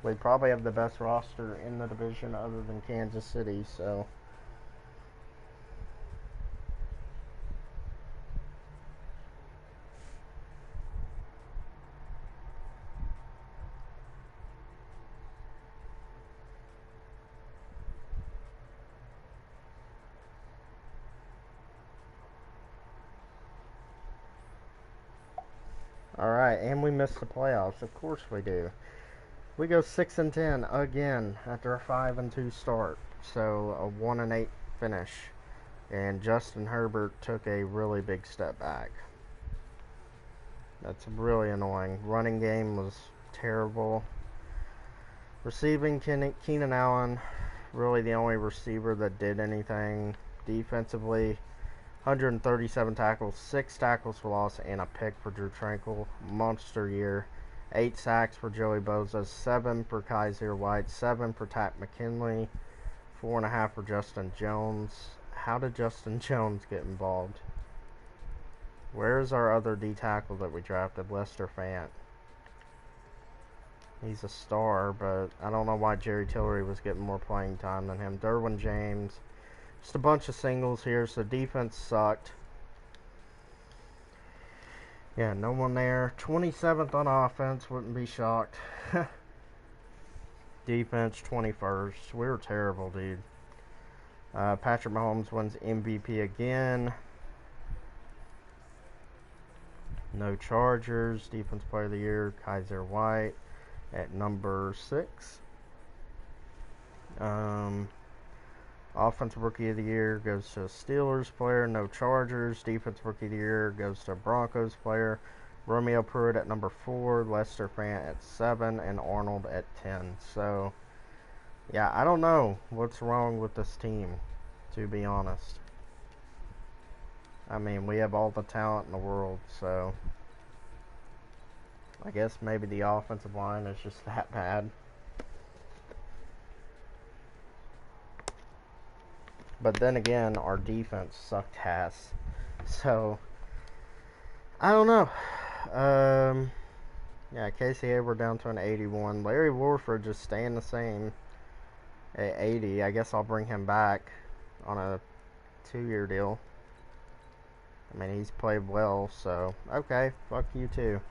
We probably have the best roster in the division other than Kansas City, so alright, and we missed the playoffs. Of course we do. We go 6-10 again after a 5-2 start. So a 1-8 finish. And Justin Herbert took a really big step back. That's really annoying. Running game was terrible. Receiving, Keenan Allen, really the only receiver that did anything. Defensively, 137 tackles, 6 tackles for loss, and a pick for Drew Tranquil. Monster year. 8 sacks for Joey Bosa, 7 for Kaiser White, 7 for Takk McKinley, 4.5 for Justin Jones. How did Justin Jones get involved? Where's our other D tackle that we drafted, Lester Fant? He's a star, but I don't know why Jerry Tillery was getting more playing time than him. Derwin James. Just a bunch of singles here, so defense sucked. Yeah, no one there. 27th on offense, wouldn't be shocked. Defense, 21st. We were terrible, dude. Patrick Mahomes wins MVP again. No Chargers. Defense Player of the Year, Kaiser White at number 6. Offensive Rookie of the Year goes to a Steelers player. No Chargers. Defensive Rookie of the Year goes to a Broncos player. Romeo Pruitt at number 4. Lester Fant at 7. And Arnold at 10. So, yeah, I don't know what's wrong with this team, to be honest. I mean, we have all the talent in the world, so I guess maybe the offensive line is just that bad. But then again, our defense sucked ass. So, I don't know. Yeah, Casey Hayward down to an 81. Larry Warford just staying the same at 80. I guess I'll bring him back on a 2-year deal. I mean, he's played well, so okay, fuck you too.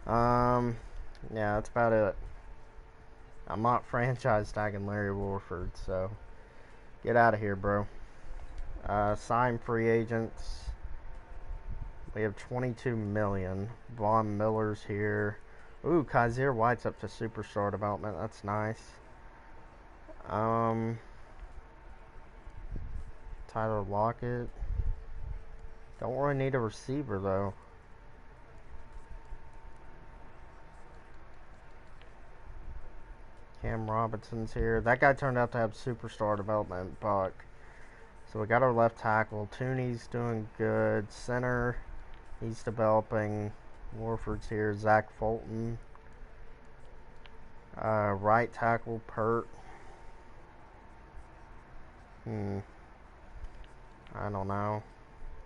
Yeah, that's about it. I'm not franchise tagging Larry Warford, so get out of here, bro. Sign free agents. We have 22 million. Von Miller's here. Ooh, Kaiser White's up to superstar development. That's nice. Tyler Lockett. Don't really need a receiver, though. Cam Robinson's here. That guy turned out to have superstar development, Buck. So we got our left tackle. Tooney's doing good. Center, he's developing. Warford's here. Zach Fulton. Right tackle, Pert. I don't know.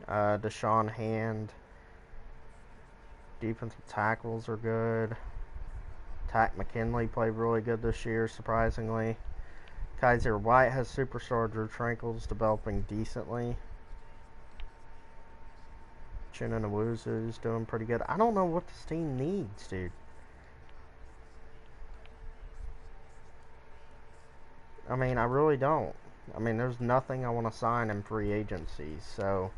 Deshaun Hand. Defensive tackles are good. Takk McKinley played really good this year, surprisingly. Kaiser White has superstar. Drew Tranquil's developing decently. Chinonawuzu's doing pretty good. I don't know what this team needs, dude. I mean, I really don't. I mean, there's nothing I want to sign in free agency, so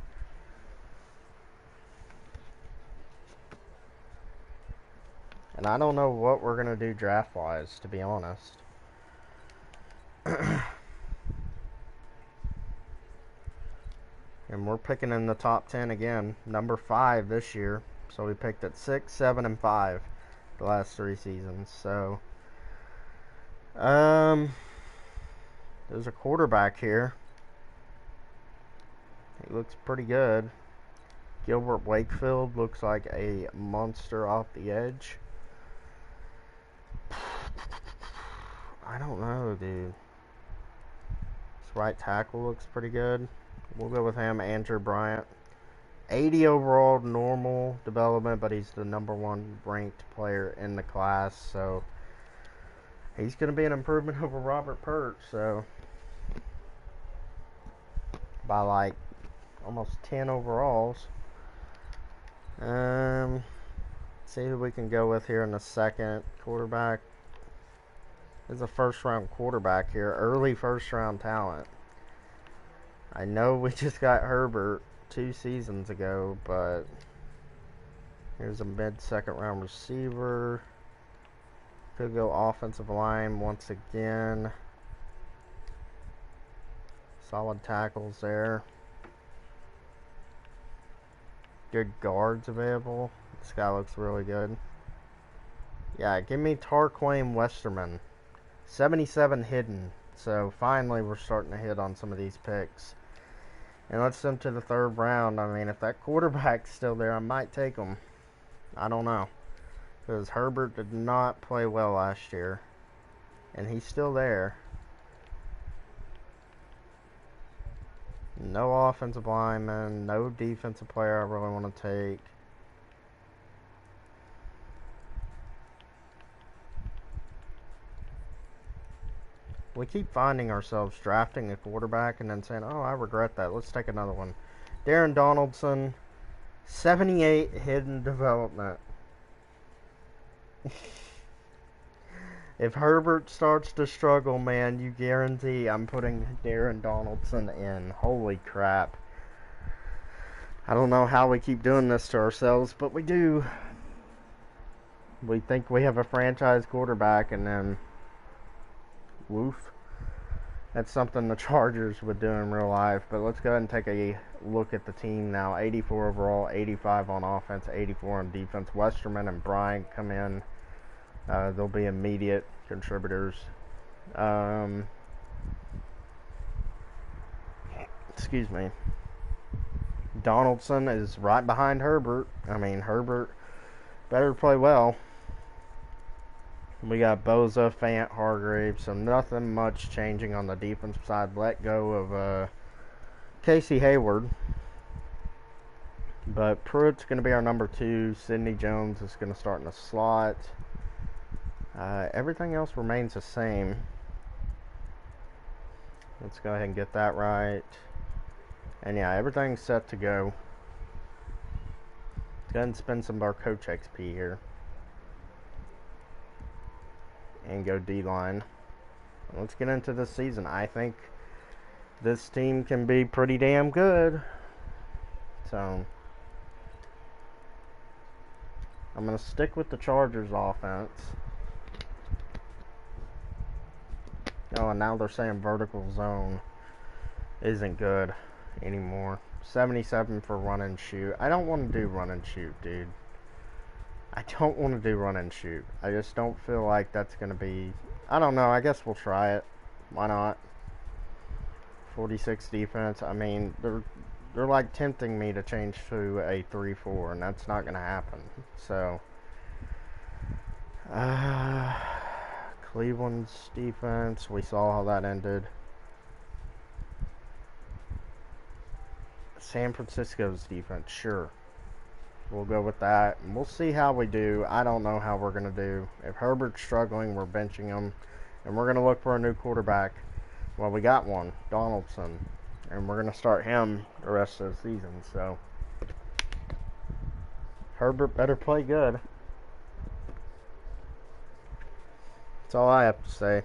and I don't know what we're going to do draft-wise, to be honest. And we're picking in the top 10 again. Number 5 this year. So we picked at 6, 7, and 5 the last 3 seasons. So, there's a quarterback here. He looks pretty good. Gilbert Wakefield looks like a monster off the edge. I don't know, dude. This right tackle looks pretty good. We'll go with him. Andrew Bryant. 80 overall normal development, but he's the number 1 ranked player in the class, so he's going to be an improvement over Robert Pert, so by like almost 10 overalls. See who we can go with here in the second. Quarterback. There's a first round quarterback here. Early first round talent. I know we just got Herbert 2 seasons ago, but here's a mid-second round receiver. Could go offensive line once again. Solid tackles there. Good guards available. This guy looks really good. Yeah, give me Tarquin Westerman. 77 hidden. So finally we're starting to hit on some of these picks. And let's send to the 3rd round. I mean, if that quarterback's still there, I might take him. I don't know. Because Herbert did not play well last year. And he's still there. No offensive lineman, no defensive player I really want to take. We keep finding ourselves drafting a quarterback and then saying, oh, I regret that. Let's take another one. Darren Donaldson, 78 hidden development. If Herbert starts to struggle, man, you guarantee I'm putting Darren Donaldson in. Holy crap. I don't know how we keep doing this to ourselves, but we do. We think we have a franchise quarterback, and then woof. That's something the Chargers would do in real life. But let's go ahead and take a look at the team now. 84 overall, 85 on offense, 84 on defense. Westerman and Bryant come in. They'll be immediate contributors. Excuse me. Donaldson is right behind Herbert. I mean, Herbert better play well. We got Boza, Fant, Hargrave, so nothing much changing on the defensive side. Let go of Casey Hayward. But Pruitt's going to be our number 2. Sidney Jones is going to start in the slot. Everything else remains the same. Let's go ahead and get that right. And yeah, everything's set to go. Let's go ahead and spend some of our coach XP here. And go D-line. Let's get into this season. I think this team can be pretty damn good. So I'm going to stick with the Chargers offense. Oh, and now they're saying vertical zone isn't good anymore. 77 for run and shoot. I don't want to do run and shoot, dude. I don't want to do run and shoot. I just don't feel like that's going to be... I don't know. I guess we'll try it. Why not? 46 defense. I mean, they're like tempting me to change to a 3-4, and that's not going to happen. So... Cleveland's defense, we saw how that ended. San Francisco's defense, sure. We'll go with that. And we'll see how we do. I don't know how we're going to do. If Herbert's struggling, we're benching him. And we're going to look for a new quarterback. Well, we got one, Donaldson. And we're going to start him the rest of the season. So, Herbert better play good. That's all I have to say.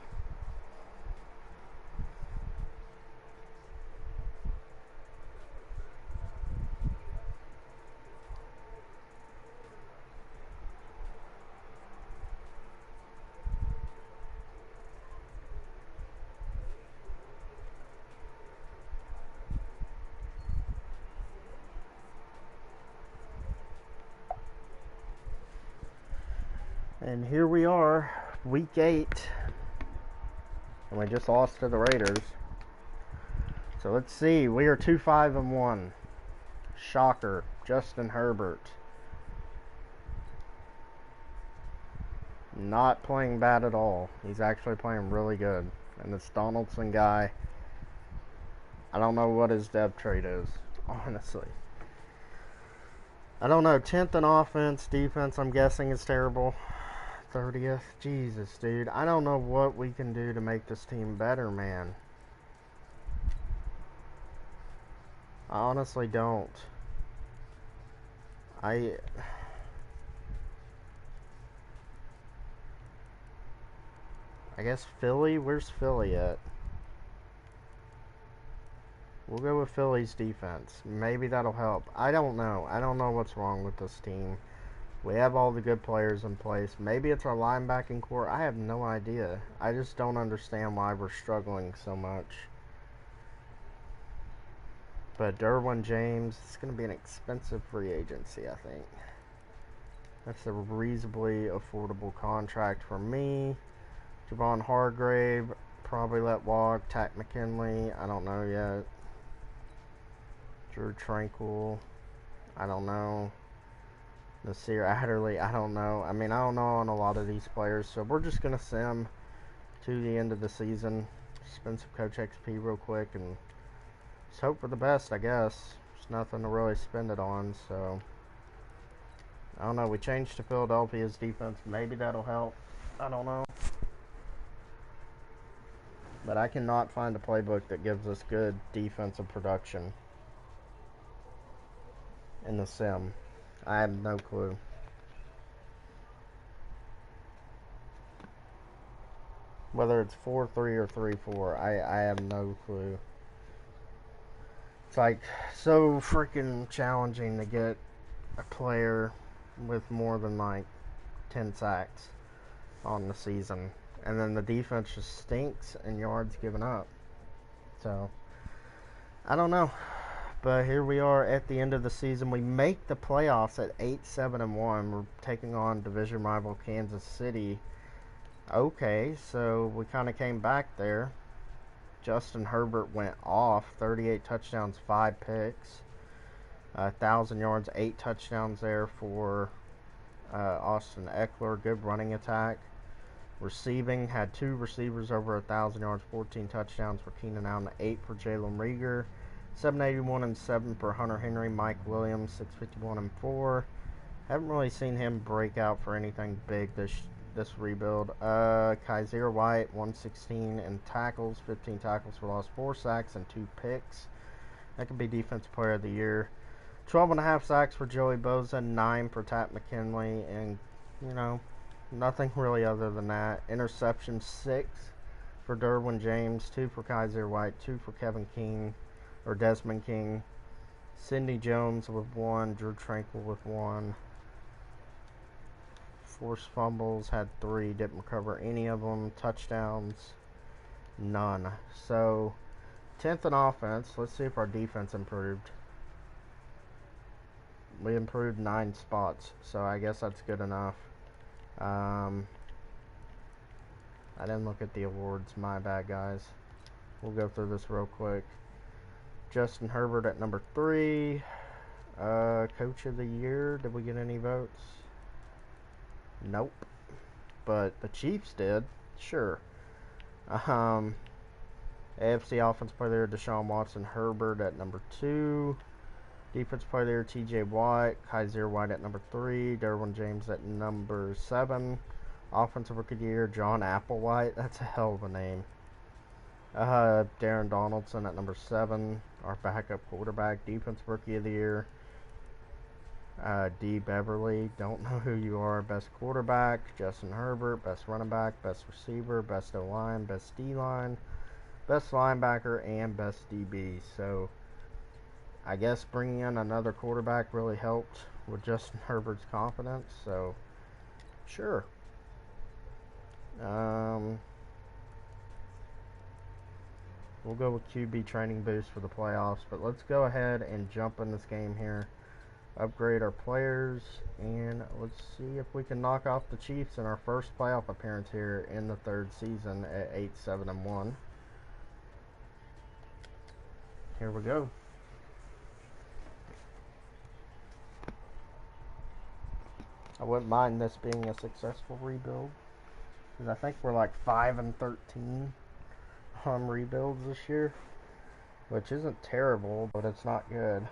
And here we are, week 8. And we just lost to the Raiders. So let's see. We are 2-5-1. Shocker. Justin Herbert. Not playing bad at all. He's actually playing really good. And this Donaldson guy, I don't know what his depth trait is, honestly. I don't know. 10th in offense. Defense, I'm guessing, is terrible. 30th. Jesus, dude. I don't know what we can do to make this team better, man. I honestly don't. I guess Philly? Where's Philly at? We'll go with Philly's defense. Maybe that'll help. I don't know. I don't know what's wrong with this team. We have all the good players in place. Maybe it's our linebacking core. I have no idea. I just don't understand why we're struggling so much. But Derwin James, it's going to be an expensive free agency, I think. That's a reasonably affordable contract for me. Javon Hargrave, probably let walk. Tack McKinley, I don't know yet. Drew Tranquil, I don't know. Nasir Adderley, I don't know. I mean, I don't know on a lot of these players, so we're just going to sim to the end of the season. Spend some Coach XP real quick and just hope for the best, I guess. There's nothing to really spend it on, so I don't know. We changed to Philadelphia's defense. Maybe that'll help. I don't know. But I cannot find a playbook that gives us good defensive production in the sim. I have no clue. Whether it's 4-3 or 3-4, I have no clue. It's like so freaking challenging to get a player with more than like 10 sacks on the season. And then the defense just stinks and yards given up. So, I don't know. But here we are at the end of the season. We make the playoffs at 8-7-1. We're taking on division rival Kansas City. Okay, so we kind of came back there. Justin Herbert went off. 38 touchdowns, 5 picks. 1,000 yards, 8 touchdowns there for Austin Eckler. Good running attack. Receiving, had 2 receivers over 1,000 yards, 14 touchdowns for Keenan Allen, 8 for Jalen Reagor. 781 and 7 for Hunter Henry. Mike Williams, 651 and 4. Haven't really seen him break out for anything big this rebuild. Kaiser White, 116 in tackles, 15 tackles for loss, 4 sacks and 2 picks. That could be Defensive Player of the Year. 12.5 sacks for Joey Bosa, 9 for Tat McKinley, and nothing really other than that. Interception 6 for Derwin James, 2 for Kaiser White, 2 for Desmond King. Sidney Jones with 1, Drew Tranquil with 1. Forced fumbles, had 3, didn't recover any of them. Touchdowns, none. So, 10th in offense. Let's see if our defense improved. We improved 9 spots, so I guess that's good enough. I didn't look at the awards. My bad, guys. We'll go through this real quick. Justin Herbert at number 3. Coach of the Year. Did we get any votes? Nope. But the Chiefs did. Sure. AFC Offense Player of the Year, Deshaun Watson. Herbert at number 2. Defense Player of the Year, TJ Watt. Kaiser White at number 3. Derwin James at number 7. Offensive Rookie of the Year, John Applewhite. That's a hell of a name. Darren Donaldson at number 7. Our backup quarterback. Defensive Rookie of the Year, D. Beverly. Don't know who you are. Best quarterback, Justin Herbert. Best running back, best receiver, best O-line, best D-line, best linebacker, and best DB. So, I guess bringing in another quarterback really helped with Justin Herbert's confidence. So, sure. We'll go with QB training boost for the playoffs, but let's go ahead and jump in this game here. Upgrade our players, and let's see if we can knock off the Chiefs in our first playoff appearance here in the 3rd season at 8-7-1. Here we go. I wouldn't mind this being a successful rebuild, because I think we're like 5-13 on rebuilds this year, which isn't terrible, but it's not good.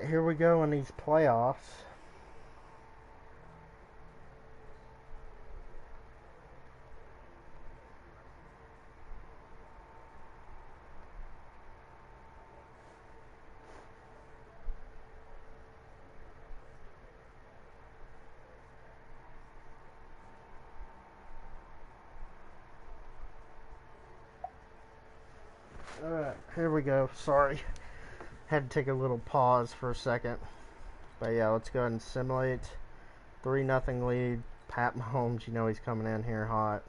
here we go in these playoffs. Alright, here we go. Sorry. Had to take a little pause for a second. But yeah, let's go ahead and simulate. 3-0 lead. Pat Mahomes, you know he's coming in here hot.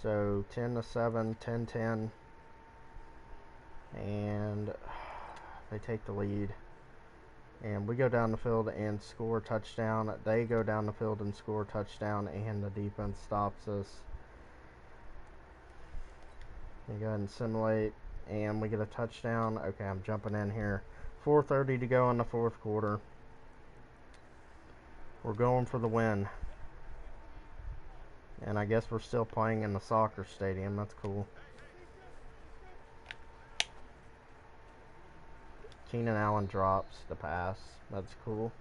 So 10-7, 10-10. And they take the lead. And we go down the field and score a touchdown. They go down the field and score a touchdown, and the defense stops us. We go ahead and simulate, and we get a touchdown. Okay, I'm jumping in here. 4:30 to go in the fourth quarter. We're going for the win. And I guess we're still playing in the soccer stadium. That's cool. Keenan Allen drops the pass. That's cool.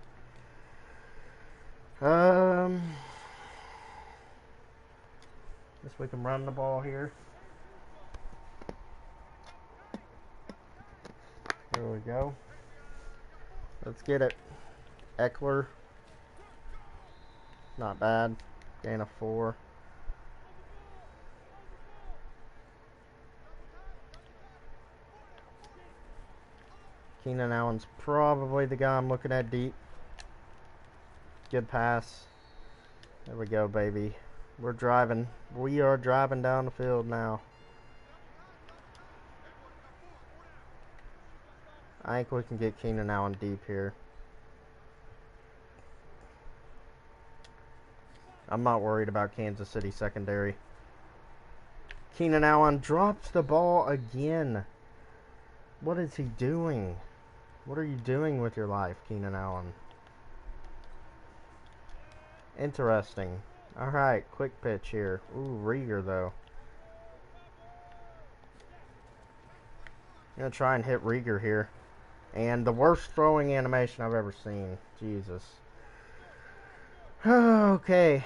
Guess we can run the ball here. There we go. Let's get it. Eckler. Not bad. Gain of 4. Keenan Allen's probably the guy I'm looking at deep. Good pass. There we go, baby. We're driving. We are driving down the field now. I think we can get Keenan Allen deep here. I'm not worried about Kansas City secondary. Keenan Allen drops the ball again. What is he doing? What are you doing with your life, Keenan Allen? Interesting. Alright, quick pitch here. Ooh, Rieger, though. I'm going to try and hit Rieger here. And the worst throwing animation I've ever seen. Jesus. Okay.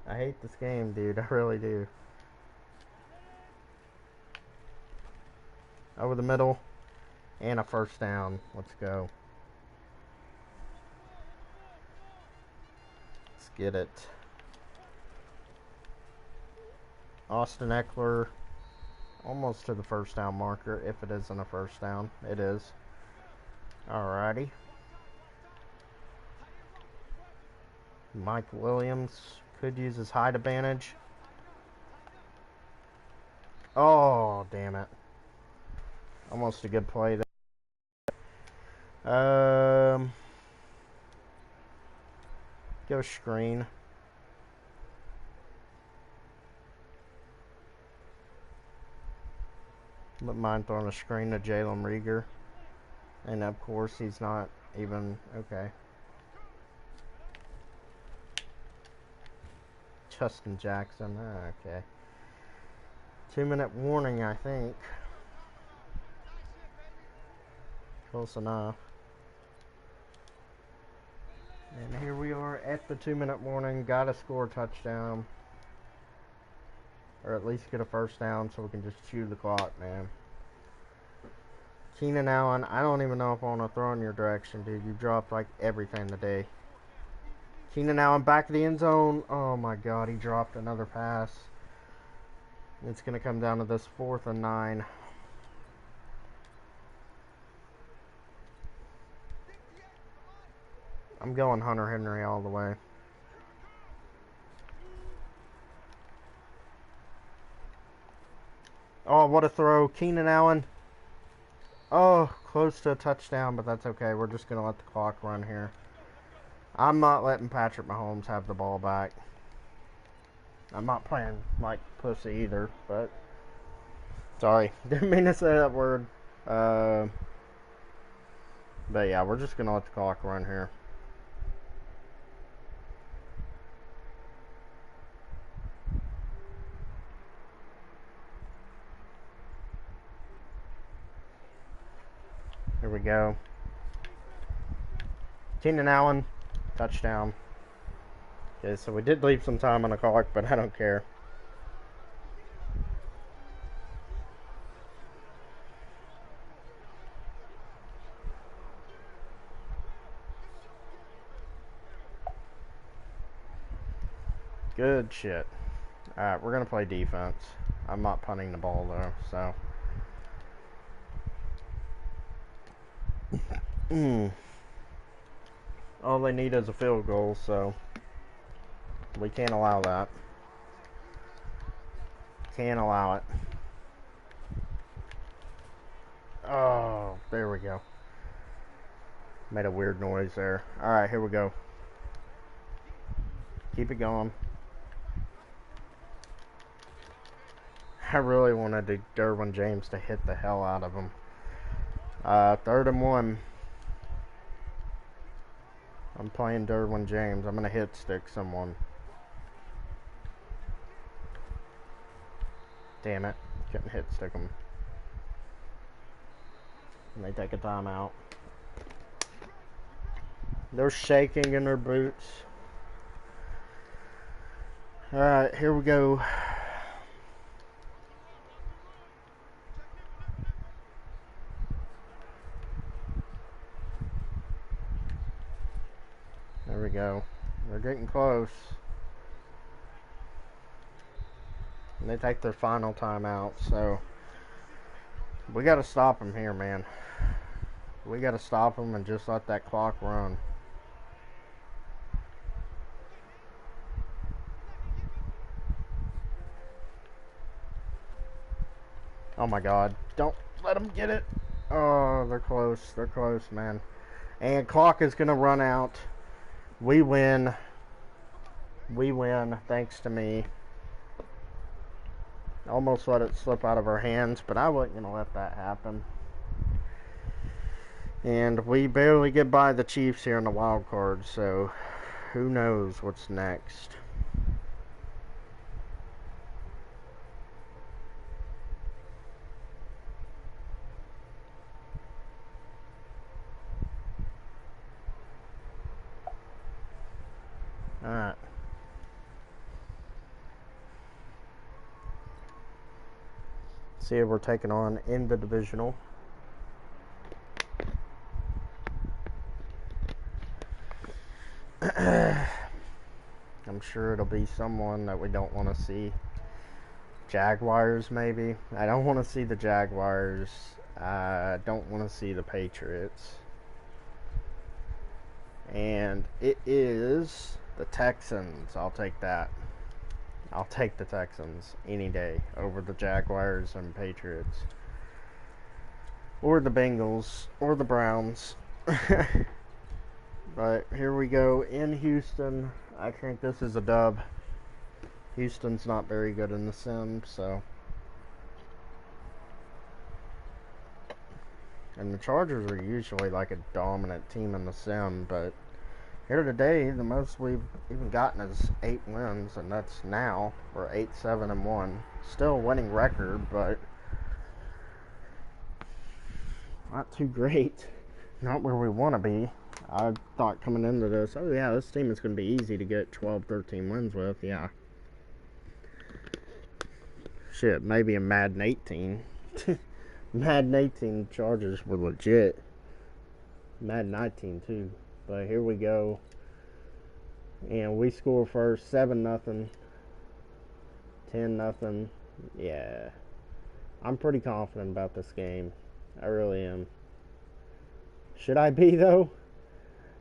I hate this game, dude. I really do. Over the middle. And a first down. Let's go. Let's get it. Austin Eckler. Almost to the first down marker. If it isn't a first down. It is. Alrighty. Mike Williams could use his height advantage. Oh, damn it. Almost a good play there. Go screen. Wouldn't mind throwing a screen to Jalen Rieger. And of course, he's not even. Okay. Justin Jackson. Okay. 2-minute warning, I think. Close enough. And here we are at the 2-minute warning. Gotta score a touchdown. Or at least get a first down so we can just chew the clock, man. Keenan Allen, I don't even know if I want to throw in your direction, dude. You dropped like everything today. Keenan Allen back of the end zone. Oh my god, he dropped another pass. It's going to come down to this 4th and 9. I'm going Hunter Henry all the way. Oh, what a throw. Keenan Allen. Oh, close to a touchdown, but that's okay. We're just going to let the clock run here. I'm not letting Patrick Mahomes have the ball back. I'm not playing like pussy either, but sorry. Didn't mean to say that word. But yeah, we're just going to let the clock run here. we go. Keenan Allen, touchdown. Okay, so we did leave some time on the clock, but I don't care. Good shit. Alright, we're going to play defense. I'm not punting the ball, though, so. All they need is a field goal, so we can't allow that. Can't allow it. Oh, there we go. Made a weird noise there. Alright, here we go. Keep it going. I really wanted Derwin James to hit the hell out of him. 3rd and 1. I'm playing Derwin James. I'm going to hit stick someone. Damn it. Couldn't hit stick him. And they take a timeout. They're shaking in their boots. Alright, here we go. There we go. They're getting close. And they take their final timeout, so we got to stop them here, man. We got to stop them and just let that clock run. Oh my God. Don't let them get it. Oh, they're close. They're close, man. And clock is going to run out. We win. We win, thanks to me. Almost let it slip out of our hands, but I wasn't going to let that happen. And we barely get by the Chiefs here in the wild card, so who knows what's next. Alright. See if we're taking on in the divisional. I'm sure it'll be someone that we don't want to see. Jaguars, maybe. I don't want to see the Jaguars. I don't want to see the Patriots. And it is the Texans. I'll take that. I'll take the Texans any day over the Jaguars and Patriots. Or the Bengals. Or the Browns. But here we go in Houston. I think this is a dub. Houston's not very good in the sim, so. And the Chargers are usually like a dominant team in the sim, but here today, the most we've even gotten is 8 wins, and that's now. We're 8-7-1. Still a winning record, but not too great. Not where we want to be. I thought coming into this, oh yeah, this team is going to be easy to get 12, 13 wins with. Yeah. Shit, maybe in Madden 18. Madden 18 Chargers were legit. Madden 19 too. But here we go. And we score first, 7-0. 10-0. Yeah. I'm pretty confident about this game. I really am. Should I be, though?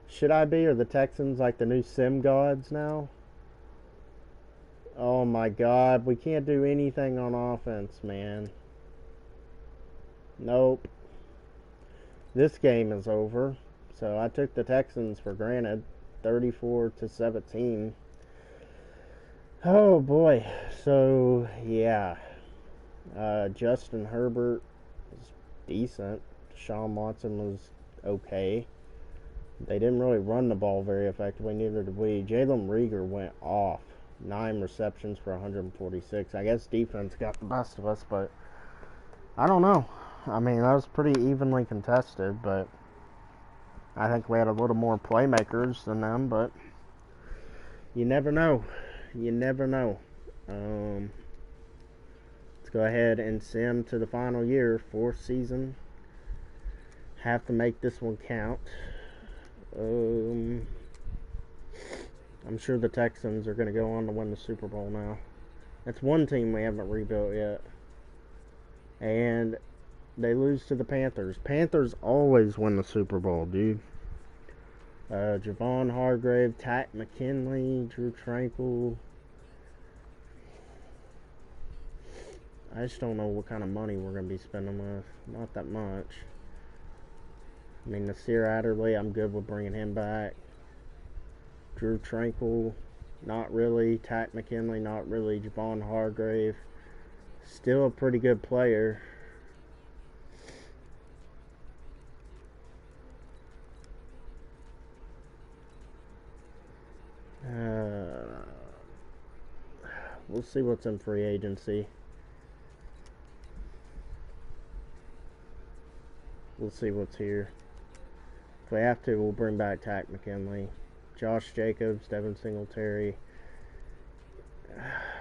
Should I be? Are the Texans like the new sim gods now? Oh my God. We can't do anything on offense, man. Nope. This game is over. So I took the Texans for granted. 34-17. Oh boy. So yeah. Justin Herbert was decent. Deshaun Watson was okay. They didn't really run the ball very effectively, neither did we. Jalen Reagor went off. 9 receptions for 146. I guess defense got the best of us, but I don't know. I mean, that was pretty evenly contested, but I think we had a little more playmakers than them, but you never know. You never know. Let's go ahead and sim to the final year, 4th season. Have to make this one count. I'm sure the Texans are going to go on to win the Super Bowl now. That's one team we haven't rebuilt yet. And they lose to the Panthers. Panthers always win the Super Bowl, dude. Javon Hargrave, Tack McKinley, Drew Tranquil. I just don't know what kind of money we're going to be spending with. Not that much. I mean, Nasir Adderley, I'm good with bringing him back. Drew Tranquil, not really. Tack McKinley, not really. Javon Hargrave, still a pretty good player. We'll see what's in free agency. We'll see what's here. If we have to, we'll bring back Tack McKinley. Josh Jacobs, Devin Singletary.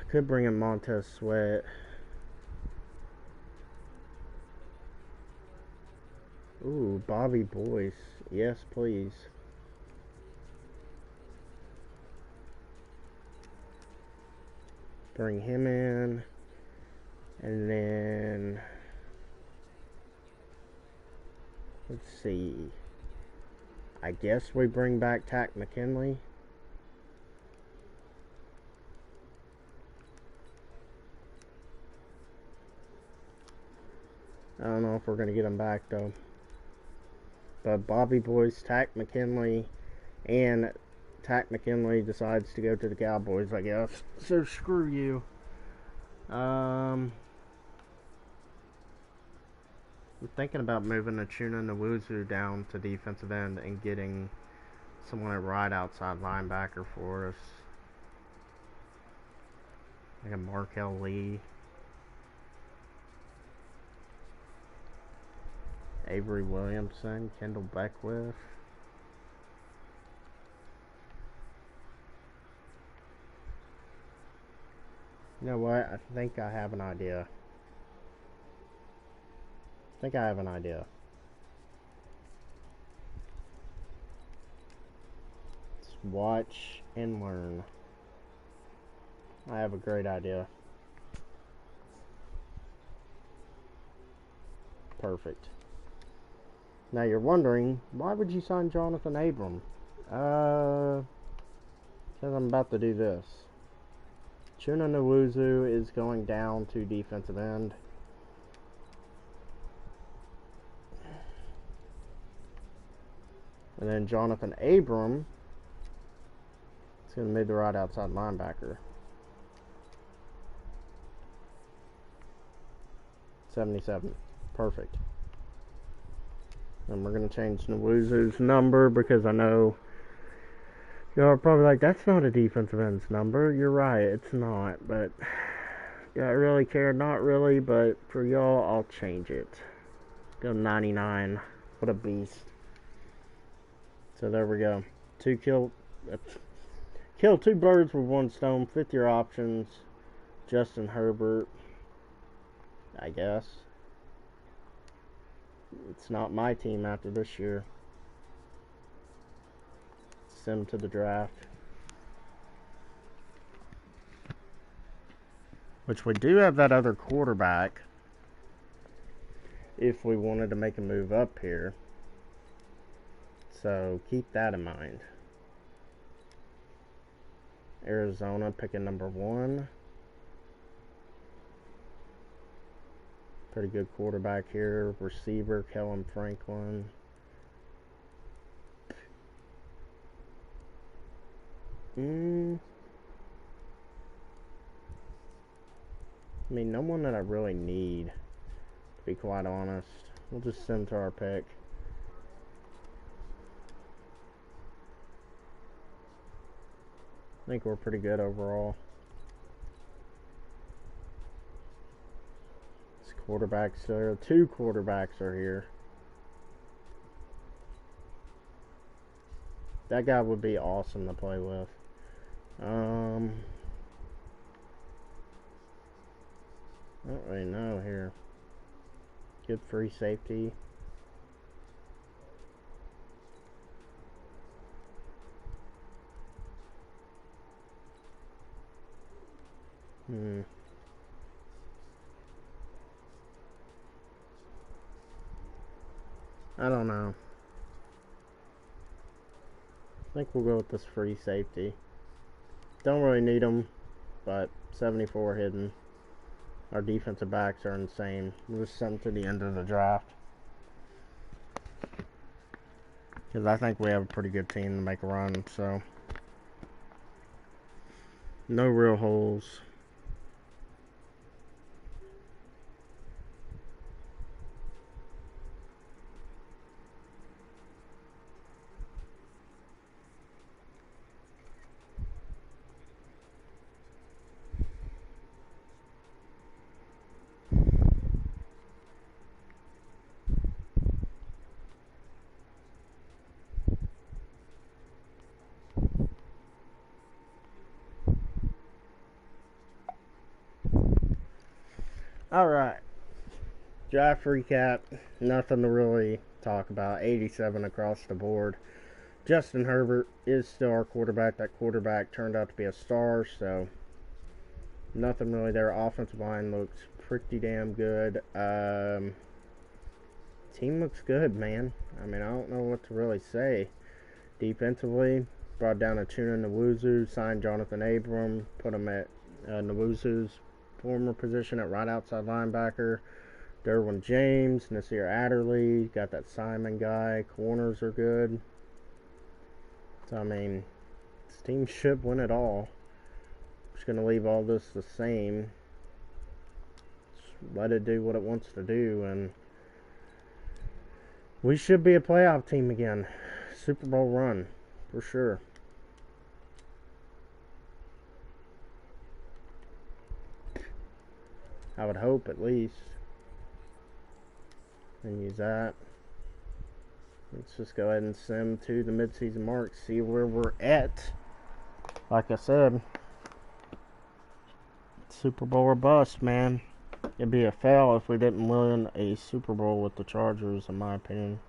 Could bring in Montez Sweat. Ooh, Bobby Boyce. Yes, please. Bring him in. And then... let's see. I guess we bring back Tack McKinley. I don't know if we're going to get him back, though. But Bobby Boyce, Tack McKinley, and Tack McKinley decides to go to the Cowboys, I guess. So screw you. We're thinking about moving Achuna Nwuzu down to defensive end and getting someone at right outside linebacker for us. Like a Markel Lee. Avery Williamson, Kendall Beckwith. You know what? I think I have an idea. Let's watch and learn. I have a great idea. Perfect. Now you're wondering, why would you sign Jonathan Abram? Because I'm about to do this. Achuna Nwuzu is going down to defensive end. And then Jonathan Abram is going to move the right outside linebacker. 77. Perfect. And we're going to change Nwuzu's number because I know y'all are probably like, that's not a defensive end's number. You're right, it's not. But do I really care? Not really. But for y'all, I'll change it. Go 99. What a beast. So there we go. Kill 2 birds with 1 stone. 5th-year options. Justin Herbert. I guess. It's not my team after this year. Send him to the draft. Which we do have that other quarterback. If we wanted to make a move up here. So keep that in mind. Arizona picking number 1. Pretty good quarterback here. Receiver, Kellen Franklin. I mean, no one that I really need, to be quite honest. We'll just send to our pick. I think we're pretty good overall. This Quarterbacks are 2 quarterbacks are here. That guy would be awesome to play with. I don't really know here. Good free safety. I don't know. I think we'll go with this free safety. Don't really need them, but 74 hidden. Our defensive backs are insane. We'll just send them to the end of the draft. Because I think we have a pretty good team to make a run, so. No real holes. Alright. Draft recap. Nothing to really talk about. 87 across the board. Justin Herbert is still our quarterback. That quarterback turned out to be a star, so nothing really there. Offensive line looks pretty damn good. Team looks good, man. I mean, I don't know what to really say. Defensively, brought down Achuna Nwosu, signed Jonathan Abram, put him at Nwosu's former position at right outside linebacker. Derwin James, Nasir Adderley, got that Simon guy. Corners are good. So, I mean, this team should win it all. Just going to leave all this the same. Just let it do what it wants to do, and we should be a playoff team again. Super Bowl run, for sure. I would hope, at least. And use that. Let's just go ahead and sim to the midseason mark, see where we're at. Like I said, Super Bowl or bust, man. It'd be a fail if we didn't win a Super Bowl with the Chargers, in my opinion.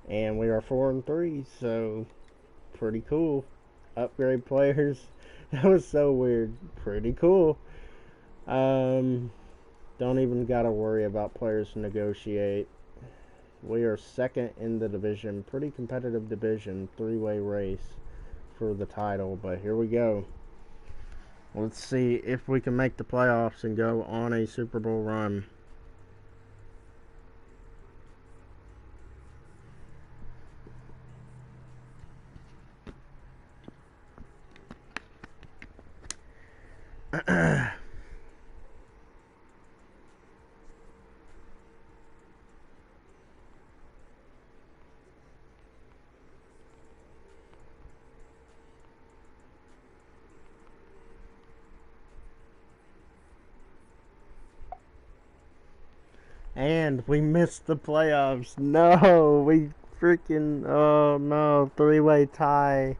And we are 4-3, so pretty cool. Upgrade players. That was so weird. Pretty cool. Don't even gotta worry about players to negotiate. We are second in the division. Pretty competitive division. 3-way race for the title. But here we go. Let's see if we can make the playoffs and go on a Super Bowl run. And we missed the playoffs. No, we freaking, oh no, 3-way tie.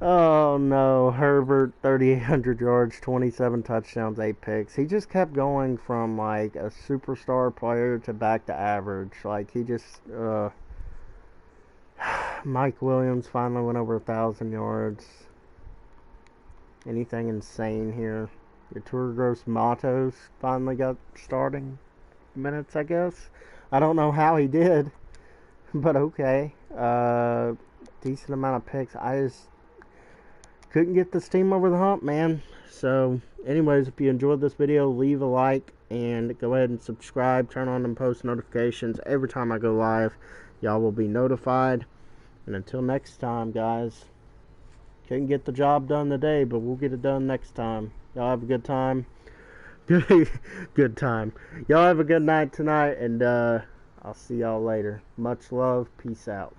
Oh no, Herbert, 3,800 yards, 27 touchdowns, 8 picks. He just kept going from like a superstar player to back to average. Like he just, Mike Williams finally went over 1,000 yards. Anything insane here? Your Tour Gross Matos finally got starting minutes, I guess. I don't know how he did, but okay. Decent amount of picks. I just couldn't get this team over the hump, man. So, anyways, if you enjoyed this video, leave a like and go ahead and subscribe. Turn on them post notifications. Every time I go live, y'all will be notified. And until next time, guys, couldn't get the job done today, but we'll get it done next time. Y'all have a good time. Good time. Y'all have a good night tonight, and I'll see y'all later. Much love. Peace out.